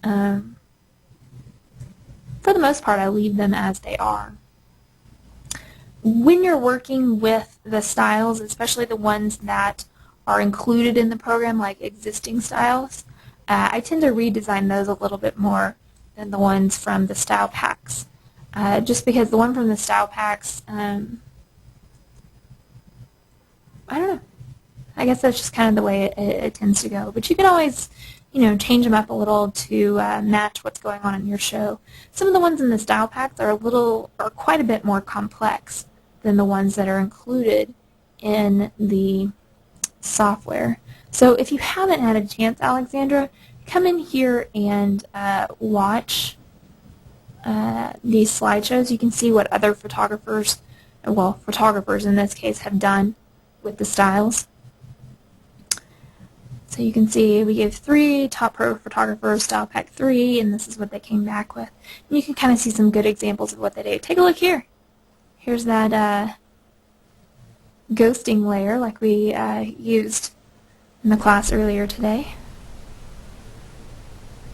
for the most part, I leave them as they are. When you're working with the styles, especially the ones that are included in the program, like existing styles, I tend to redesign those a little bit more than the ones from the style packs. Just because the one from the style packs, I don't know. I guess that's just kind of the way it tends to go. But you can always, change them up a little to match what's going on in your show. Some of the ones in the style packs are quite a bit more complex than the ones that are included in the software. So if you haven't had a chance, Alexandra, come in here and watch these slideshows. You can see what other photographers in this case, have done with the styles. So you can see we gave 3 top pro photographers style pack 3, and this is what they came back with. And you can kind of see some good examples of what they did. Take a look here. Here's that ghosting layer like we used in the class earlier today.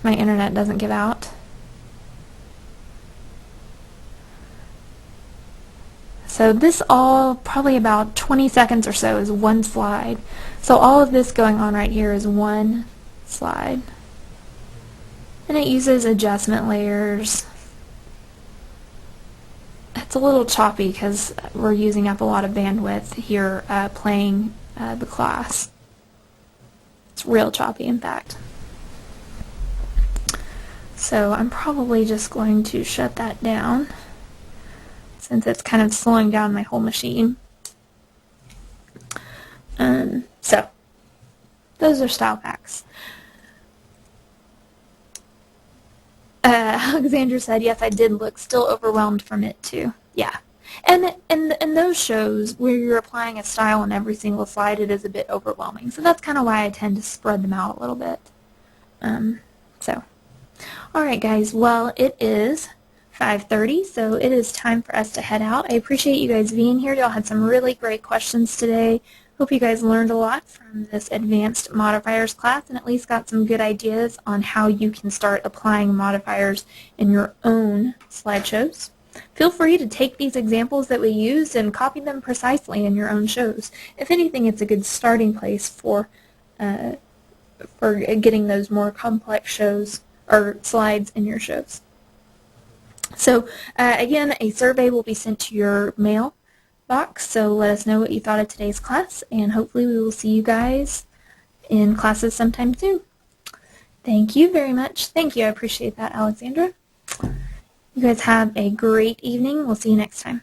My internet doesn't give out. So this all, probably about 20 seconds or so, is one slide. So all of this going on right here is one slide. And it uses adjustment layers. It's a little choppy because we're using up a lot of bandwidth here playing the class. It's real choppy, in fact. So I'm probably just going to shut that down, since it's kind of slowing down my whole machine. So, those are style packs. Alexander said, yes, I did look still overwhelmed from it too. Yeah. And in those shows where you're applying a style on every single slide, it is a bit overwhelming. So that's kind of why I tend to spread them out a little bit. Alright guys, well, it is 5:30, so it is time for us to head out. I appreciate you guys being here. Y'all had some really great questions today. Hope you guys learned a lot from this advanced modifiers class and at least got some good ideas on how you can start applying modifiers in your own slideshows. Feel free to take these examples that we used and copy them precisely in your own shows. If anything, it's a good starting place for getting those more complex shows or slides in your shows. So again, a survey will be sent to your mail box, so let us know what you thought of today's class, and hopefully we will see you guys in classes sometime soon. Thank you very much. Thank you. I appreciate that, Alexandra. You guys have a great evening. We'll see you next time.